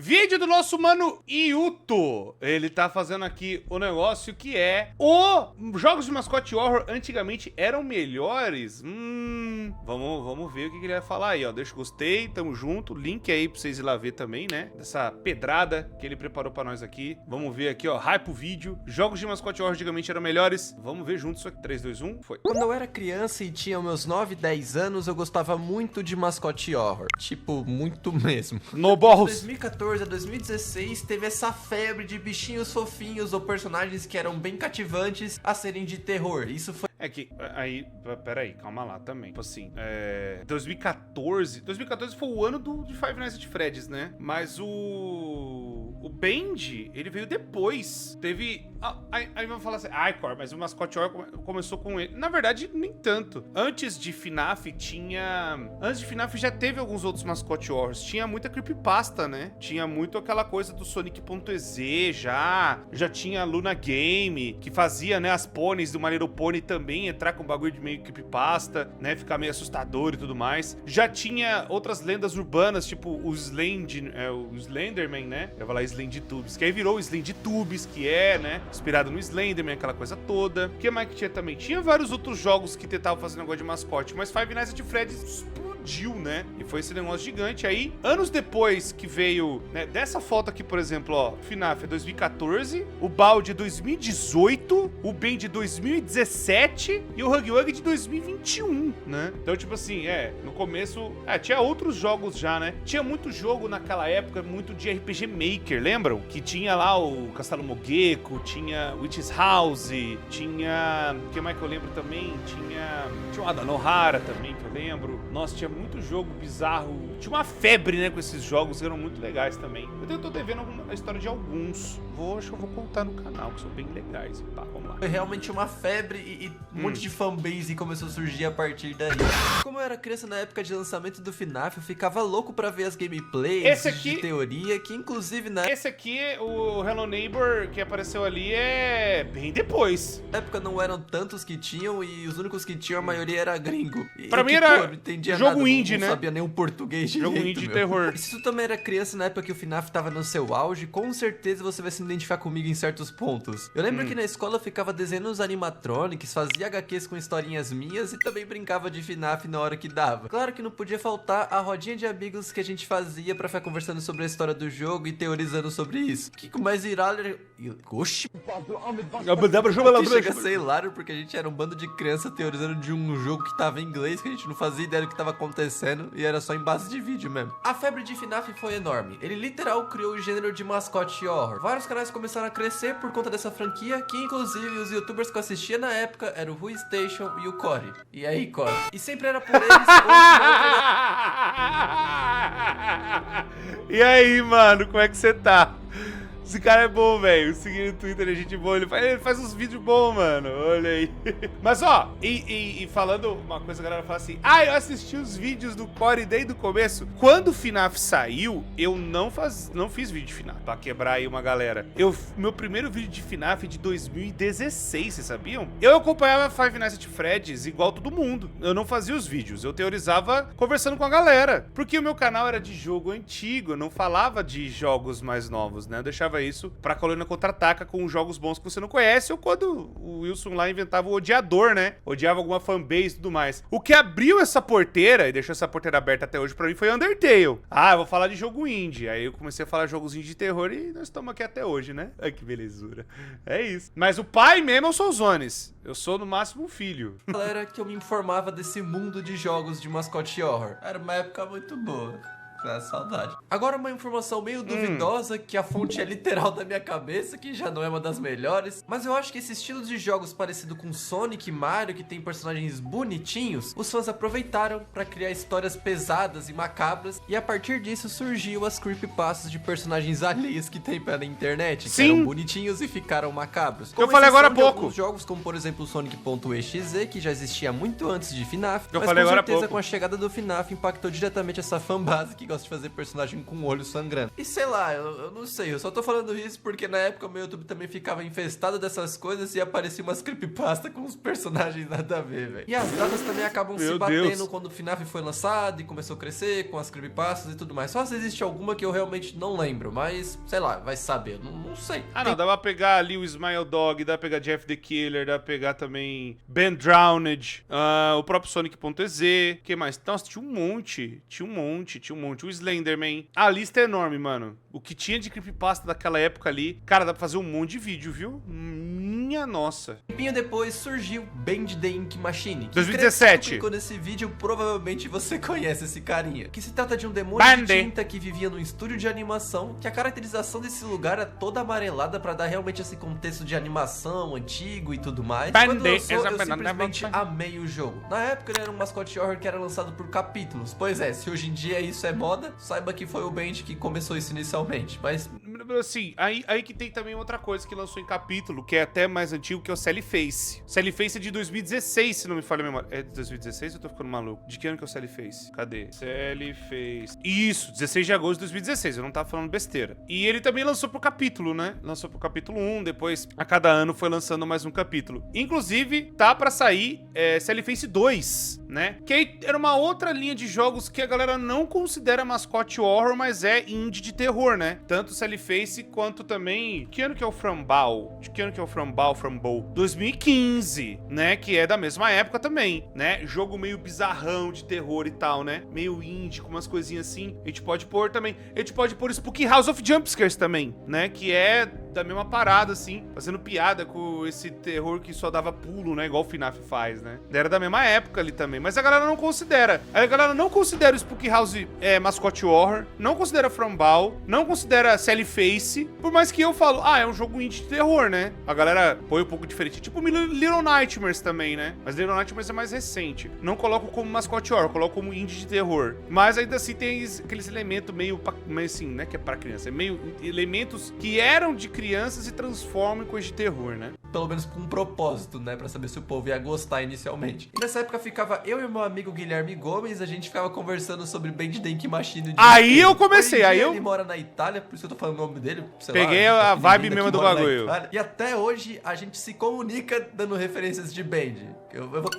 Vídeo do nosso mano Yuto. Ele tá fazendo aqui o negócio que é jogos de mascote horror antigamente eram melhores? Vamos ver o que ele vai falar aí, ó. Deixa o gostei, tamo junto. Link aí pra vocês ir lá ver também, né? Dessa pedrada que ele preparou pra nós aqui. Vamos ver aqui, ó. Hype o vídeo. Jogos de mascote horror antigamente eram melhores. Vamos ver junto isso aqui. 3, 2, 1, foi. Quando eu era criança e tinha meus 9, 10 anos, eu gostava muito de mascote horror. Tipo, muito mesmo. No De balls. 2014 a 2016 teve essa febre de bichinhos fofinhos ou personagens que eram bem cativantes a serem de terror. Isso foi É que, aí, peraí, calma lá também. Tipo assim, 2014 foi o ano de Five Nights at Freddy's, né? Mas o Bendy, ele veio depois. Teve... Aí vão falar assim, Cor, mas o mascote horror começou com ele. Na verdade, nem tanto. Antes de FNAF já teve alguns outros mascote horrors. Tinha muita creepypasta, né? Tinha muito aquela coisa do Sonic.exe já tinha a Luna Game, que fazia, né, as pôneis do My Little Pony também entrar com bagulho de meio creepypasta, né, ficar meio assustador e tudo mais. Já tinha outras lendas urbanas, tipo o Slenderman, né? Eu ia falar Slendtubes, que aí virou o Slendtubes, que é, né, inspirado no Slenderman, aquela coisa toda. O que mais que tinha também? Tinha vários outros jogos que tentavam fazer negócio de mascote, mas Five Nights at Freddy's explodiu, né? E foi esse negócio gigante. Aí, anos depois que veio, né, dessa foto aqui, por exemplo, ó, FNAF é 2014, o Baldi é 2018, o Ben de 2017 e o Hug Wug de 2021, né? Então, tipo assim, no começo, tinha outros jogos já, né? Tinha muito jogo naquela época, muito de RPG Maker, lembram? Que tinha lá o Castelo Mogeko, tinha Witch's House, tinha... O que mais que eu lembro também? Tinha o Adanohara também, que eu lembro. Nossa, tinha muito jogo bizarro. Tinha uma febre, né, com esses jogos que eram muito legais também. Eu tô devendo a história de alguns. Acho que eu vou contar no canal, que são bem legais. Pá, vamos lá. Foi realmente uma febre e um monte de fanbase começou a surgir a partir daí. Como eu era criança na época de lançamento do FNAF, eu ficava louco pra ver as gameplays de teoria, que inclusive na Esse aqui, o Hello Neighbor que apareceu ali, é bem depois. época não eram tantos que tinham e os únicos que tinham, a maioria era gringo. Pra mim era não entendia jogo nada, indie, não né? sabia nem o português direito, Jogo indie de meu. terror. E se tu também era criança na época que o FNAF tava no seu auge, com certeza você vai se identificar comigo em certos pontos. Eu lembro que na escola eu ficava desenhando os animatronics, fazia HQs com historinhas minhas e também brincava de FNAF na hora que dava. Claro que não podia faltar a rodinha de amigos que a gente fazia pra ficar conversando sobre a história do jogo e teorizando sobre isso. Que com mais irado... Oxi! Chega a ser hilário porque a gente era um bando de criança teorizando de um jogo que tava em inglês, que a gente não fazia ideia do que tava acontecendo e era só em base de vídeo mesmo. A febre de FNAF foi enorme. Ele literal criou o gênero de mascote horror. Vários canais começaram a crescer por conta dessa franquia, que inclusive os youtubers que eu assistia na época eram o Who Station e o Cory. E aí, Cory? E sempre era por eles E aí, mano, como é que você tá? Esse cara é bom, velho. Seguindo no Twitter, é gente boa. Ele faz uns vídeos bons, mano. Olha aí. Mas, ó, e falando uma coisa, a galera fala assim, eu assisti os vídeos do Cory desde o começo. Quando o FNAF saiu, eu não fiz vídeo de FNAF, pra quebrar aí uma galera. Meu primeiro vídeo de FNAF é de 2016, vocês sabiam? Eu acompanhava Five Nights at Freddy's igual todo mundo. Eu não fazia os vídeos, eu teorizava conversando com a galera. Porque o meu canal era de jogo antigo, eu não falava de jogos mais novos, né? Eu deixava isso pra Colônia Contra-Ataca com jogos bons que você não conhece, ou quando o Wilson lá inventava o odiador, né? Odiava alguma fanbase e tudo mais. O que abriu essa porteira e deixou essa porteira aberta até hoje pra mim foi Undertale. Eu vou falar de jogo indie. Aí eu comecei a falar de jogos indie de terror e nós estamos aqui até hoje, né? Ai, que belezura. É isso. Mas o pai mesmo é o Souzones. Eu sou no máximo um filho. galera que eu me informava desse mundo de jogos de mascote horror. Era uma época muito boa. Saudade. Agora uma informação meio duvidosa, que a fonte é literal da minha cabeça, que já não é uma das melhores, mas eu acho que esse estilo de jogos parecido com Sonic e Mario, que tem personagens bonitinhos, os fãs aproveitaram pra criar histórias pesadas e macabras, e a partir disso surgiu as creepypastas de personagens alheios que tem pela internet, que eram bonitinhos e ficaram macabros. Eu falei agora há pouco. Alguns jogos como por exemplo o Sonic.exe, que já existia muito antes de FNAF, Eu mas falei com agora há certeza pouco. com a chegada do FNAF impactou diretamente essa fanbase que gosta de fazer personagem com o olho sangrando. E sei lá, eu não sei, eu só tô falando isso porque na época o meu YouTube também ficava infestado dessas coisas e aparecia umas creepypasta com uns personagens nada a ver, velho. E as datas também acabam se batendo quando o FNAF foi lançado e começou a crescer com as creepypastas e tudo mais. Só se existe alguma que eu realmente não lembro, mas sei lá, vai saber, não sei. Não, dá pra pegar ali o Smile Dog, dá pra pegar Jeff the Killer, dá pra pegar também Ben Drowned, o próprio Sonic.exe, que mais? Nossa, tinha um monte. O Slenderman. A lista é enorme, mano. O que tinha de creepypasta daquela época ali, cara, dá pra fazer um monte de vídeo, viu? Minha nossa. Um tempinho depois surgiu Bendy the Ink Machine. 2017. Quando esse vídeo, provavelmente você conhece esse carinha. Que se trata de um demônio de tinta que vivia num estúdio de animação, que a caracterização desse lugar é toda amarelada pra dar realmente esse contexto de animação antigo e tudo mais. Quando lançou, eu simplesmente amei o jogo. Na época ele era um mascote horror que era lançado por capítulos. Pois é, se hoje em dia isso é moda, saiba que foi o Bendy que começou isso inicialmente. Mas assim, aí que tem também outra coisa que lançou em capítulo, que é até mais antigo, que é o Sally Face. Sally Face é de 2016, se não me falha a memória. É de 2016 ou eu tô ficando maluco? De que ano que é o Sally Face? Cadê? Sally Face. Isso, 16 de agosto de 2016, eu não tava falando besteira. E ele também lançou pro capítulo, né? Lançou pro capítulo 1, depois a cada ano foi lançando mais um capítulo. Inclusive, tá pra sair Sally Face 2, né? Que aí era uma outra linha de jogos que a galera não considera mascote horror, mas é indie de terror, né? Tanto Sally Face quanto também... Que ano que é o Frambal? De que ano que é o Frambal? 2015, né? Que é da mesma época também, né? Jogo meio bizarrão de terror e tal, né? Meio indie, com umas coisinhas assim. A gente pode pôr também... A gente pode pôr Spooky House of Jumpscares também, né? Que é da mesma parada, assim, fazendo piada com esse terror que só dava pulo, né? Igual o FNAF faz, né? Era da mesma época ali também. Mas a galera não considera. A galera não considera o Spooky House mascote horror, não considera Frambal, não considera Sally Face, por mais que eu falo, é um jogo indie de terror, né? A galera põe um pouco diferente. Tipo Little Nightmares também, né? Mas Little Nightmares é mais recente. Não coloco como mascote horror, coloco como indie de terror. Mas ainda assim tem aqueles elementos meio assim, né? Que é pra criança. É meio elementos que eram de crianças e transformam em coisa de terror, né? Pelo menos com um propósito, né? Pra saber se o povo ia gostar inicialmente. E nessa época ficava eu e meu amigo Guilherme Gomes, a gente ficava conversando sobre Bendy the Ink Machine. Aí eu comecei, Ele mora na Itália, por isso eu tô falando o nome dele. Peguei a vibe mesmo do bagulho. E até hoje a gente se comunica dando referências de Bendy.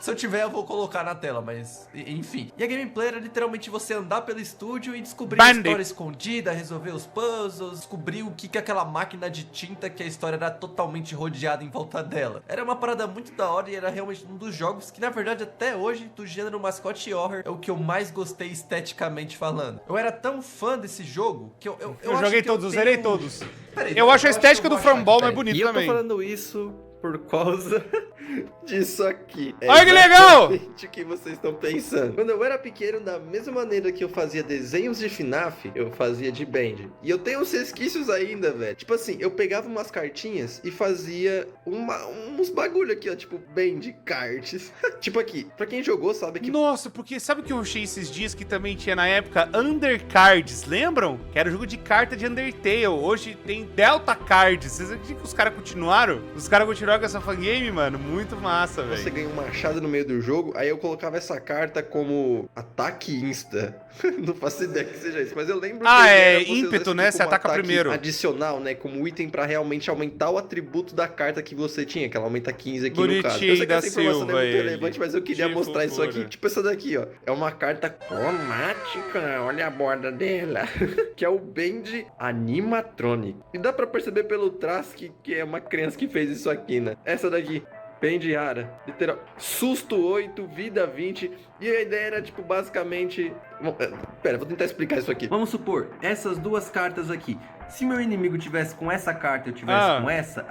Se eu tiver, eu vou colocar na tela, mas enfim. E a gameplay era literalmente você andar pelo estúdio e descobrir a história escondida, resolver os puzzles, descobrir o que é aquela máquina de tinta que a história era totalmente rodeada em volta dela. Era uma parada muito da hora e era realmente um dos jogos que, na verdade, até hoje, do gênero mascote horror, é o que eu mais gostei esteticamente falando. Eu era tão fã desse jogo que eu joguei todos, eu zerei todos. Peraí, eu acho a estética do Framball mais bonita também. E eu tô falando isso por causa disso aqui. Olha que legal! O que vocês estão pensando. Quando eu era pequeno, da mesma maneira que eu fazia desenhos de FNAF, eu fazia de Bendy. E eu tenho uns resquícios ainda, velho. Tipo assim, eu pegava umas cartinhas e fazia uns bagulho aqui, ó. Tipo, Bendy cards. Tipo aqui, pra quem jogou sabe que... Nossa, porque sabe o que eu achei esses dias que também tinha na época? Undercards, lembram? Que era o jogo de carta de Undertale. Hoje tem Delta Cards. Vocês acreditam que os caras continuaram? Os caras continuaram com essa fangame, mano? Muito massa, velho. Você ganha um machado no meio do jogo, aí eu colocava essa carta como ataque insta. Não faço ideia que seja isso, mas eu lembro que é ímpeto, né? Você ataca primeiro. Adicional, né? Como item pra realmente aumentar o atributo da carta que você tinha, que ela aumenta 15 aqui bonitinho, no caso. Eu sei que da essa informação Silva, não é muito relevante, mas eu queria mostrar isso aqui. Tipo essa daqui, ó. É uma carta cromática, olha a borda dela. Que é o Bendy Animatronic. E dá pra perceber pelo traço que é uma criança que fez isso aqui, né? Essa daqui. Bendy rara, literal. Susto 8, vida 20. E a ideia era, tipo, basicamente... Pera, vou tentar explicar isso aqui. Vamos supor, essas duas cartas aqui. Se meu inimigo tivesse com essa carta e eu tivesse com essa,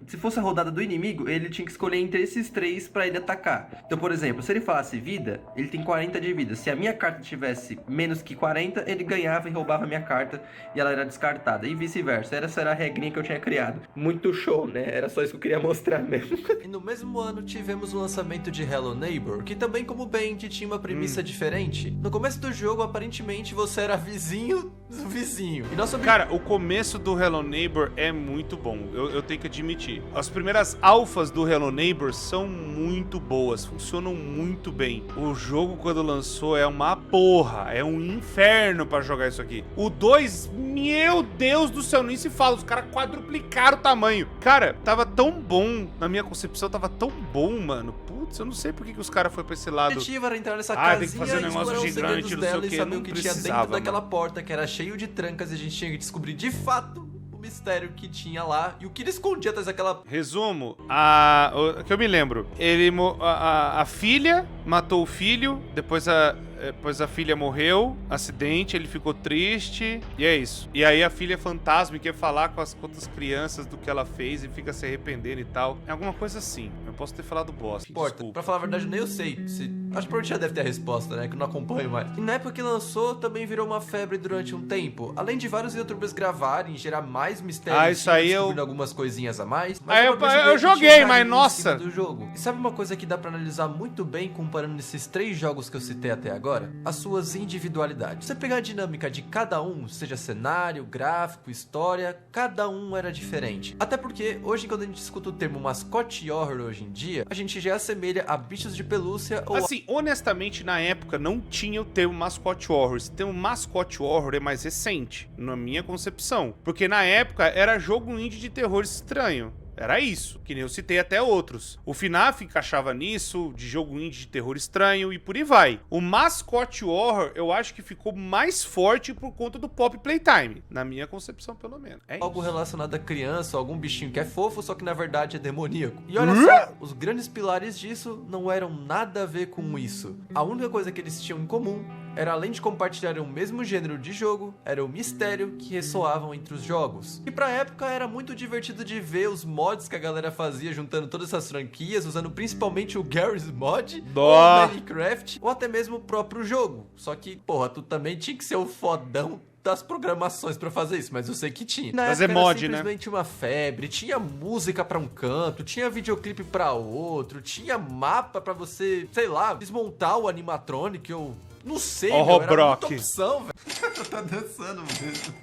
se fosse a rodada do inimigo, ele tinha que escolher entre esses três pra ele atacar. Então, por exemplo, se ele falasse vida, ele tem 40 de vida. Se a minha carta tivesse menos que 40, ele ganhava e roubava a minha carta e ela era descartada. E vice-versa. Essa era a regrinha que eu tinha criado. Muito show, né? Era só isso que eu queria mostrar mesmo. E no mesmo ano tivemos o lançamento de Hello Neighbor, que também como Bendy tinha uma premissa diferente. No começo do jogo, aparentemente, você era vizinho do vizinho. E nosso Cara, o começo começo do Hello Neighbor é muito bom, eu tenho que admitir. As primeiras alfas do Hello Neighbor são muito boas, funcionam muito bem. O jogo, quando lançou, é uma porra, é um inferno pra jogar isso aqui. O 2, meu Deus do céu, nem se fala, os caras quadruplicaram o tamanho. Cara, tava tão bom, na minha concepção, tava tão bom, mano. Putz, eu não sei por que os caras foram pra esse lado. O objetivo era entrar nessa tem que fazer casinha um e negócio explorar os gigante, segredos não sei dela o e quê, saber não o que tinha precisava, dentro daquela mano. porta, que era cheio de trancas, e a gente tinha que descobrir de fato o mistério que tinha lá e o que ele escondia atrás daquela... Resumo, que eu me lembro, a filha matou o filho, depois a filha morreu, acidente, ele ficou triste, e é isso. E aí a filha é fantasma e quer falar com as outras crianças do que ela fez e fica se arrependendo e tal. É alguma coisa assim. Eu posso ter falado bosta, desculpa. Pra falar a verdade, nem eu sei. Acho que provavelmente já deve ter a resposta, né? Que eu não acompanho mais. E na época que lançou, também virou uma febre durante um tempo. Além de vários youtubers gravarem, gerar mais mistérios, isso aí descobrindo algumas coisinhas a mais. Aí dá pra perceber eu que joguei, tinha um mas carinho em nossa. cima do jogo. E sabe uma coisa que dá pra analisar muito bem comparando esses 3 jogos que eu citei até agora? As suas individualidades. Você pegar a dinâmica de cada um, seja cenário, gráfico, história, cada um era diferente. Até porque, hoje, quando a gente escuta o termo mascote horror hoje em dia, a gente já assemelha a bichos de pelúcia ou... Assim, honestamente, na época não tinha o termo mascote horror. Esse termo mascote horror é mais recente, na minha concepção. Porque na época era jogo indie de terror estranho. Era isso, que nem eu citei até outros. O FNAF encaixava nisso, de jogo indie de terror estranho e por aí vai. O mascote horror, eu acho que ficou mais forte por conta do Pop Playtime, na minha concepção, pelo menos. É algo isso. relacionado a criança, algum bichinho que é fofo, só que na verdade é demoníaco. E olha só, os grandes pilares disso não eram nada a ver com isso. A única coisa que eles tinham em comum era, além de compartilharem o mesmo gênero de jogo, era o mistério que ressoavam entre os jogos. E pra época era muito divertido de ver os mods que a galera fazia juntando todas essas franquias, usando principalmente o Garry's Mod, ou o Minecraft, ou até mesmo o próprio jogo. Só que, porra, tu também tinha que ser o fodão das programações pra fazer isso, mas eu sei que tinha. Na fazer época mod, era simplesmente uma febre, tinha música pra um canto, tinha videoclipe pra outro, tinha mapa pra você, sei lá, desmontar o animatronic ou... Não sei, meu, era Brock. muita opção, velho. Tá dançando mesmo.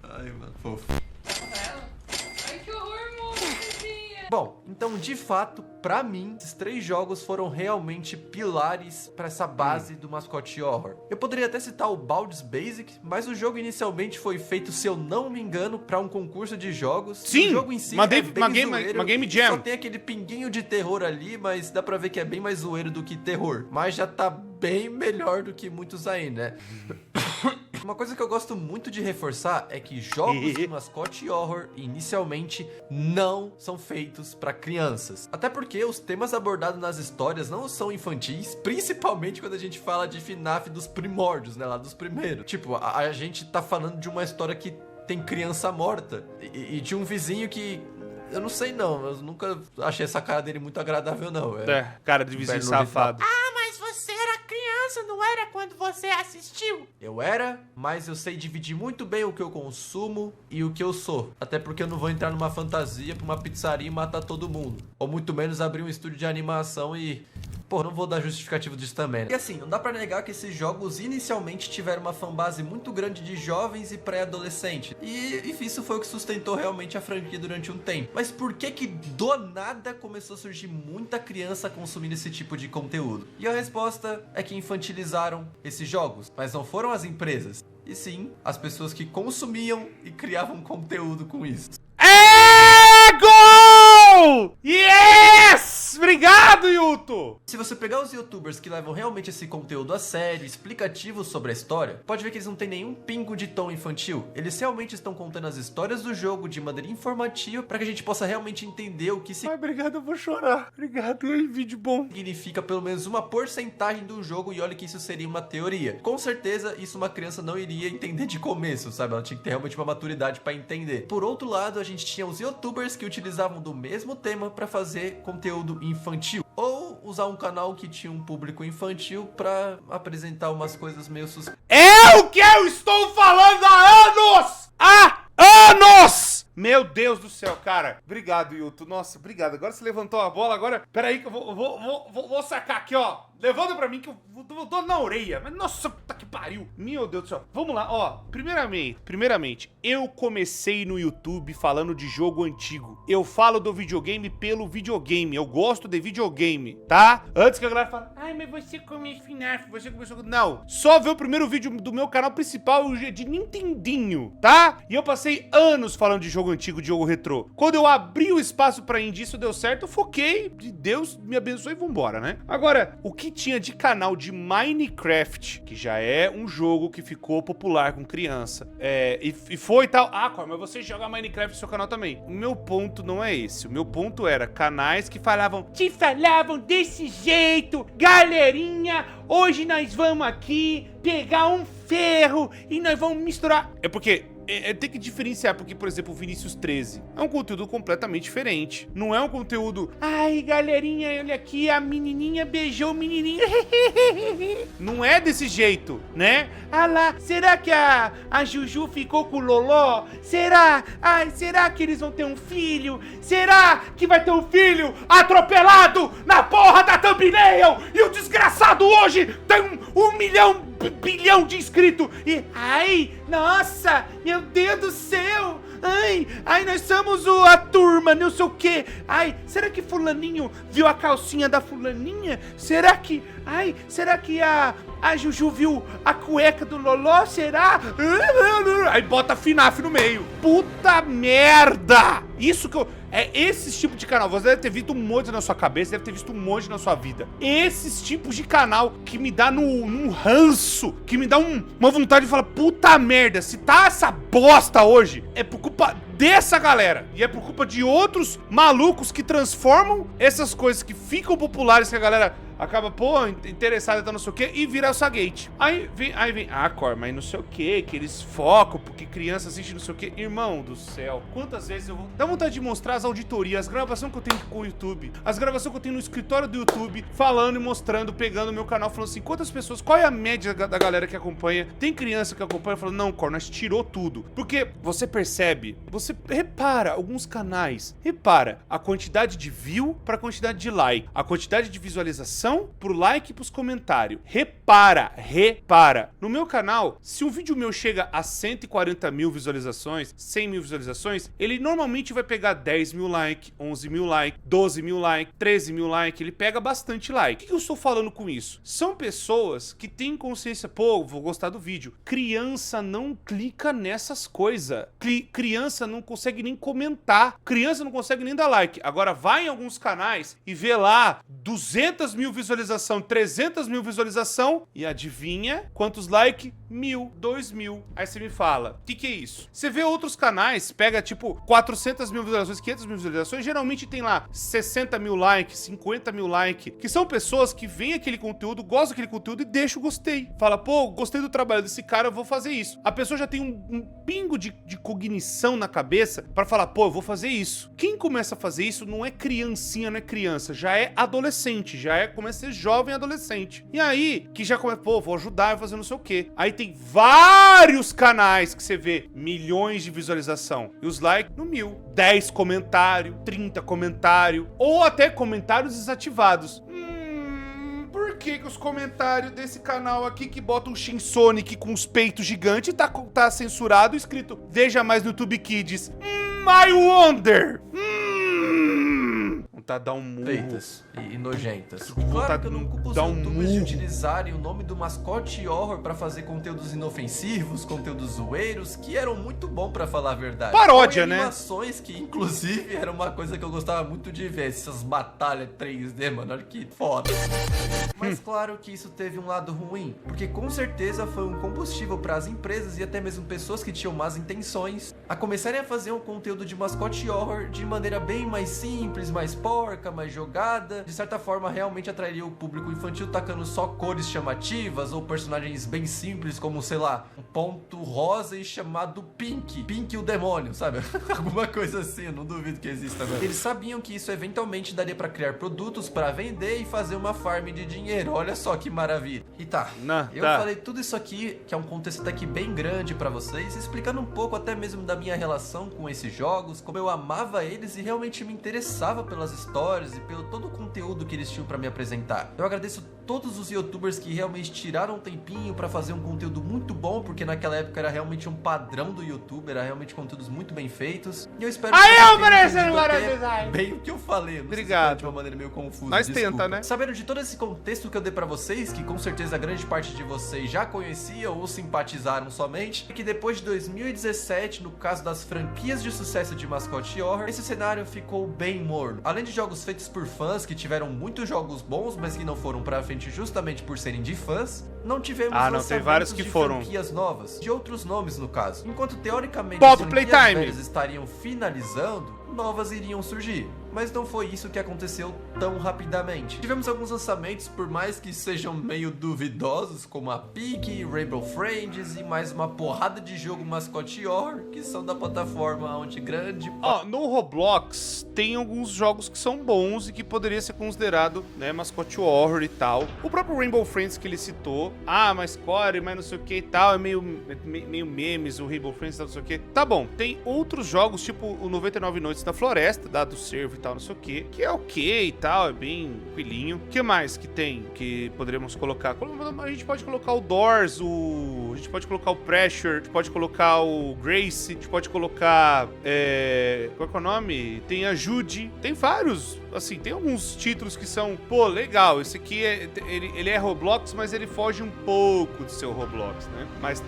Ai, mano, fofo. Ai, que horror, mocinha. Bom, então, de fato, pra mim, esses 3 jogos foram realmente pilares pra essa base do mascote horror. Eu poderia até citar o Baldur's Basic, mas o jogo inicialmente foi feito, se eu não me engano, pra um concurso de jogos. Sim, o jogo em si uma Game Jam. Só tem aquele pinguinho de terror ali, mas dá pra ver que é bem mais zoeiro do que terror. Mas já tá bem melhor do que muitos aí, né? Uma coisa que eu gosto muito de reforçar é que jogos de mascote horror, inicialmente, não são feitos pra crianças. Até porque os temas abordados nas histórias não são infantis, principalmente quando a gente fala de FNAF dos primórdios, né? Lá dos primeiros. Tipo, a gente tá falando de uma história que tem criança morta e de um vizinho que... Eu não sei não, eu nunca achei essa cara dele muito agradável não. Cara de vizinho safado. Mas você era criança, não era quando você assistiu? Eu era, mas eu sei dividir muito bem o que eu consumo e o que eu sou. Até porque eu não vou entrar numa fantasia pra uma pizzaria e matar todo mundo. Ou muito menos abrir um estúdio de animação e... Pô, não vou dar justificativo disso também, né? E assim, não dá pra negar que esses jogos inicialmente tiveram uma fanbase muito grande de jovens e pré-adolescentes. E isso foi o que sustentou realmente a franquia durante um tempo. Mas por que do nada começou a surgir muita criança consumindo esse tipo de conteúdo? E a resposta é que infantilizaram esses jogos. Mas não foram as empresas, e sim as pessoas que consumiam e criavam conteúdo com isso. Gol! Yes! Obrigado, Yuto! Se você pegar os youtubers que levam realmente esse conteúdo a sério, explicativo sobre a história, pode ver que eles não têm nenhum pingo de tom infantil. Eles realmente estão contando as histórias do jogo de maneira informativa para que a gente possa realmente entender o que obrigado, eu vou chorar. Obrigado, hein, vídeo bom. Significa pelo menos uma porcentagem do jogo, e olha que isso seria uma teoria. Com certeza, isso uma criança não iria entender de começo, sabe? Ela tinha que ter realmente uma maturidade para entender. Por outro lado, a gente tinha os youtubers que utilizavam do mesmo tema para fazer conteúdo infantil, ou usar um canal que tinha um público infantil para apresentar umas coisas meio suspeitas. É o que eu estou falando há anos! Há anos! Meu Deus do céu, cara. Obrigado, Yuto. Nossa, obrigado. Agora você levantou a bola. Agora, peraí que eu vou sacar aqui, ó. Levanta pra mim que eu dou na orelha. Mas, nossa, puta que pariu. Meu Deus do céu. Vamos lá, ó. Primeiramente, eu comecei no YouTube falando de jogo antigo. Eu falo do videogame pelo videogame. Eu gosto de videogame, tá? Antes que a galera fale, ai, mas você começou FNAF, você começou... Não, só ver o primeiro vídeo do meu canal principal de Nintendinho, tá? E eu passei anos falando de jogo antigo, de jogo retrô. Quando eu abri o espaço pra indie, isso deu certo, eu foquei, Deus me abençoe e vambora, né? Agora, o que tinha de canal de Minecraft, que já é um jogo que ficou popular com criança, e foi tal... Ah, mas você joga Minecraft no seu canal também. O meu ponto não é esse. O meu ponto era canais que falavam desse jeito, galerinha, hoje nós vamos aqui pegar um ferro e nós vamos misturar... É porque... tem que diferenciar, porque, por exemplo, o Vinícius 13 é um conteúdo completamente diferente. Não é um conteúdo, ai, galerinha, olha aqui, a menininha beijou o menininho. Não é desse jeito, né? Ah lá, será que a Juju ficou com o Loló? Será? Ai, será que eles vão ter um filho? Será que vai ter um filho atropelado na porra da thumbnail? E o desgraçado hoje tem um bilhão de inscritos. E, ai, nossa, meu Deus do céu. Ai, nós somos a turma, não sei o quê. Ai, será que fulaninho viu a calcinha da fulaninha? Será que a Juju viu a cueca do Loló? Será? Aí bota FNAF no meio. Puta merda! Isso que eu... É esse tipo de canal. Você deve ter visto um monte na sua cabeça, deve ter visto um monte na sua vida. Esses tipos de canal que me dá num ranço, que me dá uma vontade de falar, puta merda, se tá essa bosta hoje, é por culpa dessa galera. E é por culpa de outros malucos que transformam essas coisas que ficam populares, que a galera acaba, pô, interessada, tá não sei o que, e vira o Sagate. Aí vem, Cor, mas não sei o que eles focam, porque criança assiste não sei o que. Irmão do céu, quantas vezes eu vou... Dá vontade de mostrar as auditorias, as gravações que eu tenho com o YouTube, as gravações que eu tenho no escritório do YouTube, falando e mostrando, pegando o meu canal, falando assim, quantas pessoas, qual é a média da galera que acompanha? Tem criança que acompanha, falando, não, Cor, nós tirou tudo. Porque você percebe, você repara alguns canais, repara a quantidade de view pra quantidade de like, a quantidade de visualização pro like e pros comentários. Repara. No meu canal, se um vídeo meu chega a 140 mil visualizações, 100 mil visualizações, ele normalmente vai pegar 10 mil like, 11 mil like, 12 mil like, 13 mil like, ele pega bastante like. O que eu estou falando com isso? São pessoas que têm consciência, pô, vou gostar do vídeo. Criança não clica nessas coisas. Criança não consegue nem comentar. Criança não consegue nem dar like. Agora vai em alguns canais e vê lá 200 mil visualização, 300 mil visualização e adivinha quantos likes? 1.000, 2.000. Aí você me fala, o que é isso? Você vê outros canais, pega tipo 400 mil visualizações, 500 mil visualizações, geralmente tem lá 60 mil likes, 50 mil likes, que são pessoas que veem aquele conteúdo, gostam daquele conteúdo e deixam o gostei. Fala, pô, gostei do trabalho desse cara, eu vou fazer isso. A pessoa já tem um pingo de cognição na cabeça pra falar, pô, eu vou fazer isso. Quem começa a fazer isso não é criancinha, não é criança, já é adolescente, começa a ser jovem adolescente. E aí, que já começa, pô, vou ajudar a fazer não sei o quê. Aí tem vários canais que você vê milhões de visualização. E os likes no 1.000. 10 comentários, 30 comentários, ou até comentários desativados. Por que os comentários desse canal aqui que bota um Shinsonic com os peitos gigantes tá censurado, escrito Veja mais no YouTube Kids? I wonder! Vontade de dar um murro. Feitas e nojentas. Vontade Claro que eu não culpo os dar youtubers de murro. utilizarem o nome do mascote horror pra fazer conteúdos inofensivos, conteúdos zoeiros, que eram muito bom pra falar a verdade. Paródia, Ou né? Animações que, inclusive, era uma coisa que eu gostava muito de ver. Essas batalhas 3D, mano. Olha que foda. Mas claro que isso teve um lado ruim, porque com certeza foi um combustível para as empresas e até mesmo pessoas que tinham más intenções a começarem a fazer um conteúdo de mascote horror de maneira bem mais simples, mais porca, mais jogada. De certa forma, realmente atrairia o público infantil tacando só cores chamativas ou personagens bem simples, como, sei lá, um ponto rosa e chamado Pink. Pink o demônio, sabe? Alguma coisa assim, eu não duvido que exista, né? Eles sabiam que isso eventualmente daria para criar produtos para vender e fazer uma farm de dinheiro. Olha só que maravilha. E tá, eu falei tudo isso aqui, que é um contexto até que bem grande pra vocês, explicando um pouco até mesmo da minha relação com esses jogos, como eu amava eles e realmente me interessava pelas stories e pelo todo o conteúdo que eles tinham pra me apresentar. Eu agradeço todos os youtubers que realmente tiraram um tempinho pra fazer um conteúdo muito bom, porque naquela época era realmente um padrão do YouTube, era realmente conteúdos muito bem feitos. E eu espero que vocês tenham entendido até bem o que eu falei. Não Obrigado. sei se foi de uma maneira meio confusa. Nós desculpa. tenta, né? Sabendo de todo esse contexto que eu dei pra vocês, que com certeza a grande parte de vocês já conheciam ou simpatizaram somente, é que depois de 2017, no caso das franquias de sucesso de Mascot Horror, esse cenário ficou bem morno. Além de jogos feitos por fãs, que tiveram muitos jogos bons, mas que não foram pra frente justamente por serem de fãs, não tivemos tem vários que de foram. franquias novas, de outros nomes no caso. Enquanto teoricamente Pop as franquias Playtime velhas estariam finalizando, novas iriam surgir. Mas não foi isso que aconteceu tão rapidamente. Tivemos alguns lançamentos, por mais que sejam meio duvidosos, como a Peak, Rainbow Friends e mais uma porrada de jogo Mascot Horror, que são da plataforma onde grande... No Roblox tem alguns jogos que são bons e que poderia ser considerado, né, Mascot Horror e tal. O próprio Rainbow Friends que ele citou, mas core, mas não sei o que e tal, é meio memes, o Rainbow Friends, não sei o que. Tá bom, tem outros jogos, tipo o 99 Noites da Floresta, do Servo e tal, não sei o que é ok e tal, é bem tranquilinho. O que mais que tem que poderíamos colocar? A gente pode colocar o Doors, a gente pode colocar o Pressure, a gente pode colocar o Grace, a gente pode colocar, qual que é o nome? Tem a Judy, tem vários, assim, tem alguns títulos que são, pô, legal, esse aqui ele é Roblox, mas ele foge um pouco do seu Roblox, né? Mas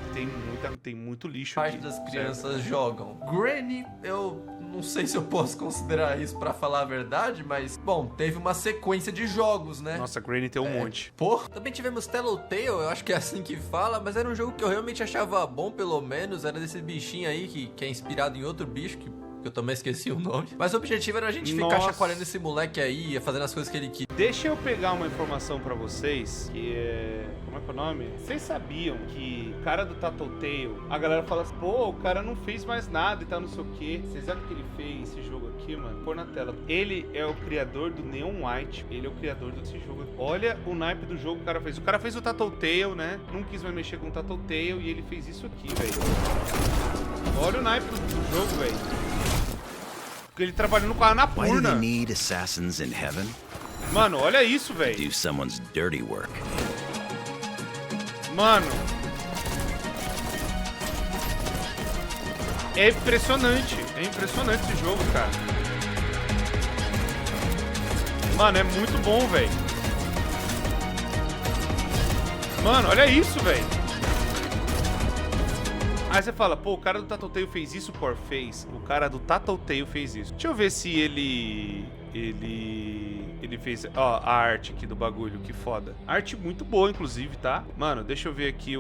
tem muito lixo Parte aqui, das certo? crianças jogam. Granny, eu não sei se eu posso considerar isso pra falar a verdade, mas, bom, teve uma sequência de jogos, né? Nossa, Granny tem um monte. Pô, também tivemos Telltale, eu acho que é assim que fala, mas era um jogo que eu realmente achava bom, pelo menos, era desse bichinho aí que é inspirado em outro bicho, que eu também esqueci o nome. Mas o objetivo era a gente ficar chacoalhando esse moleque aí, fazendo as coisas que ele queria. Deixa eu pegar uma informação pra vocês, que é... Como é que é o nome? Vocês sabiam que o cara do Tattletale, a galera fala assim, pô, o cara não fez mais nada e tal, não sei o quê. Vocês sabem o que ele fez esse jogo aqui, mano? Pôr na tela. Ele é o criador do Neon White. Ele é o criador desse jogo aqui. Olha o naipe do jogo que o cara fez. O cara fez o Tattletale, né? Não quis mais mexer com o Tattletale e ele fez isso aqui, velho. Olha o naipe do jogo, velho. Ele trabalhando com a Anapurna. Why do they need assassins in heaven? Mano, olha isso, velho. Do someone's dirty work. Mano. É impressionante esse jogo, cara. Mano, é muito bom, velho. Mano, olha isso, velho. Aí você fala, pô, o cara do Tattletale fez isso, Core fez. O cara do Tattletale fez isso. Deixa eu ver se ele fez, ó, a arte aqui do bagulho, que foda. Arte muito boa, inclusive, tá? Mano, deixa eu ver aqui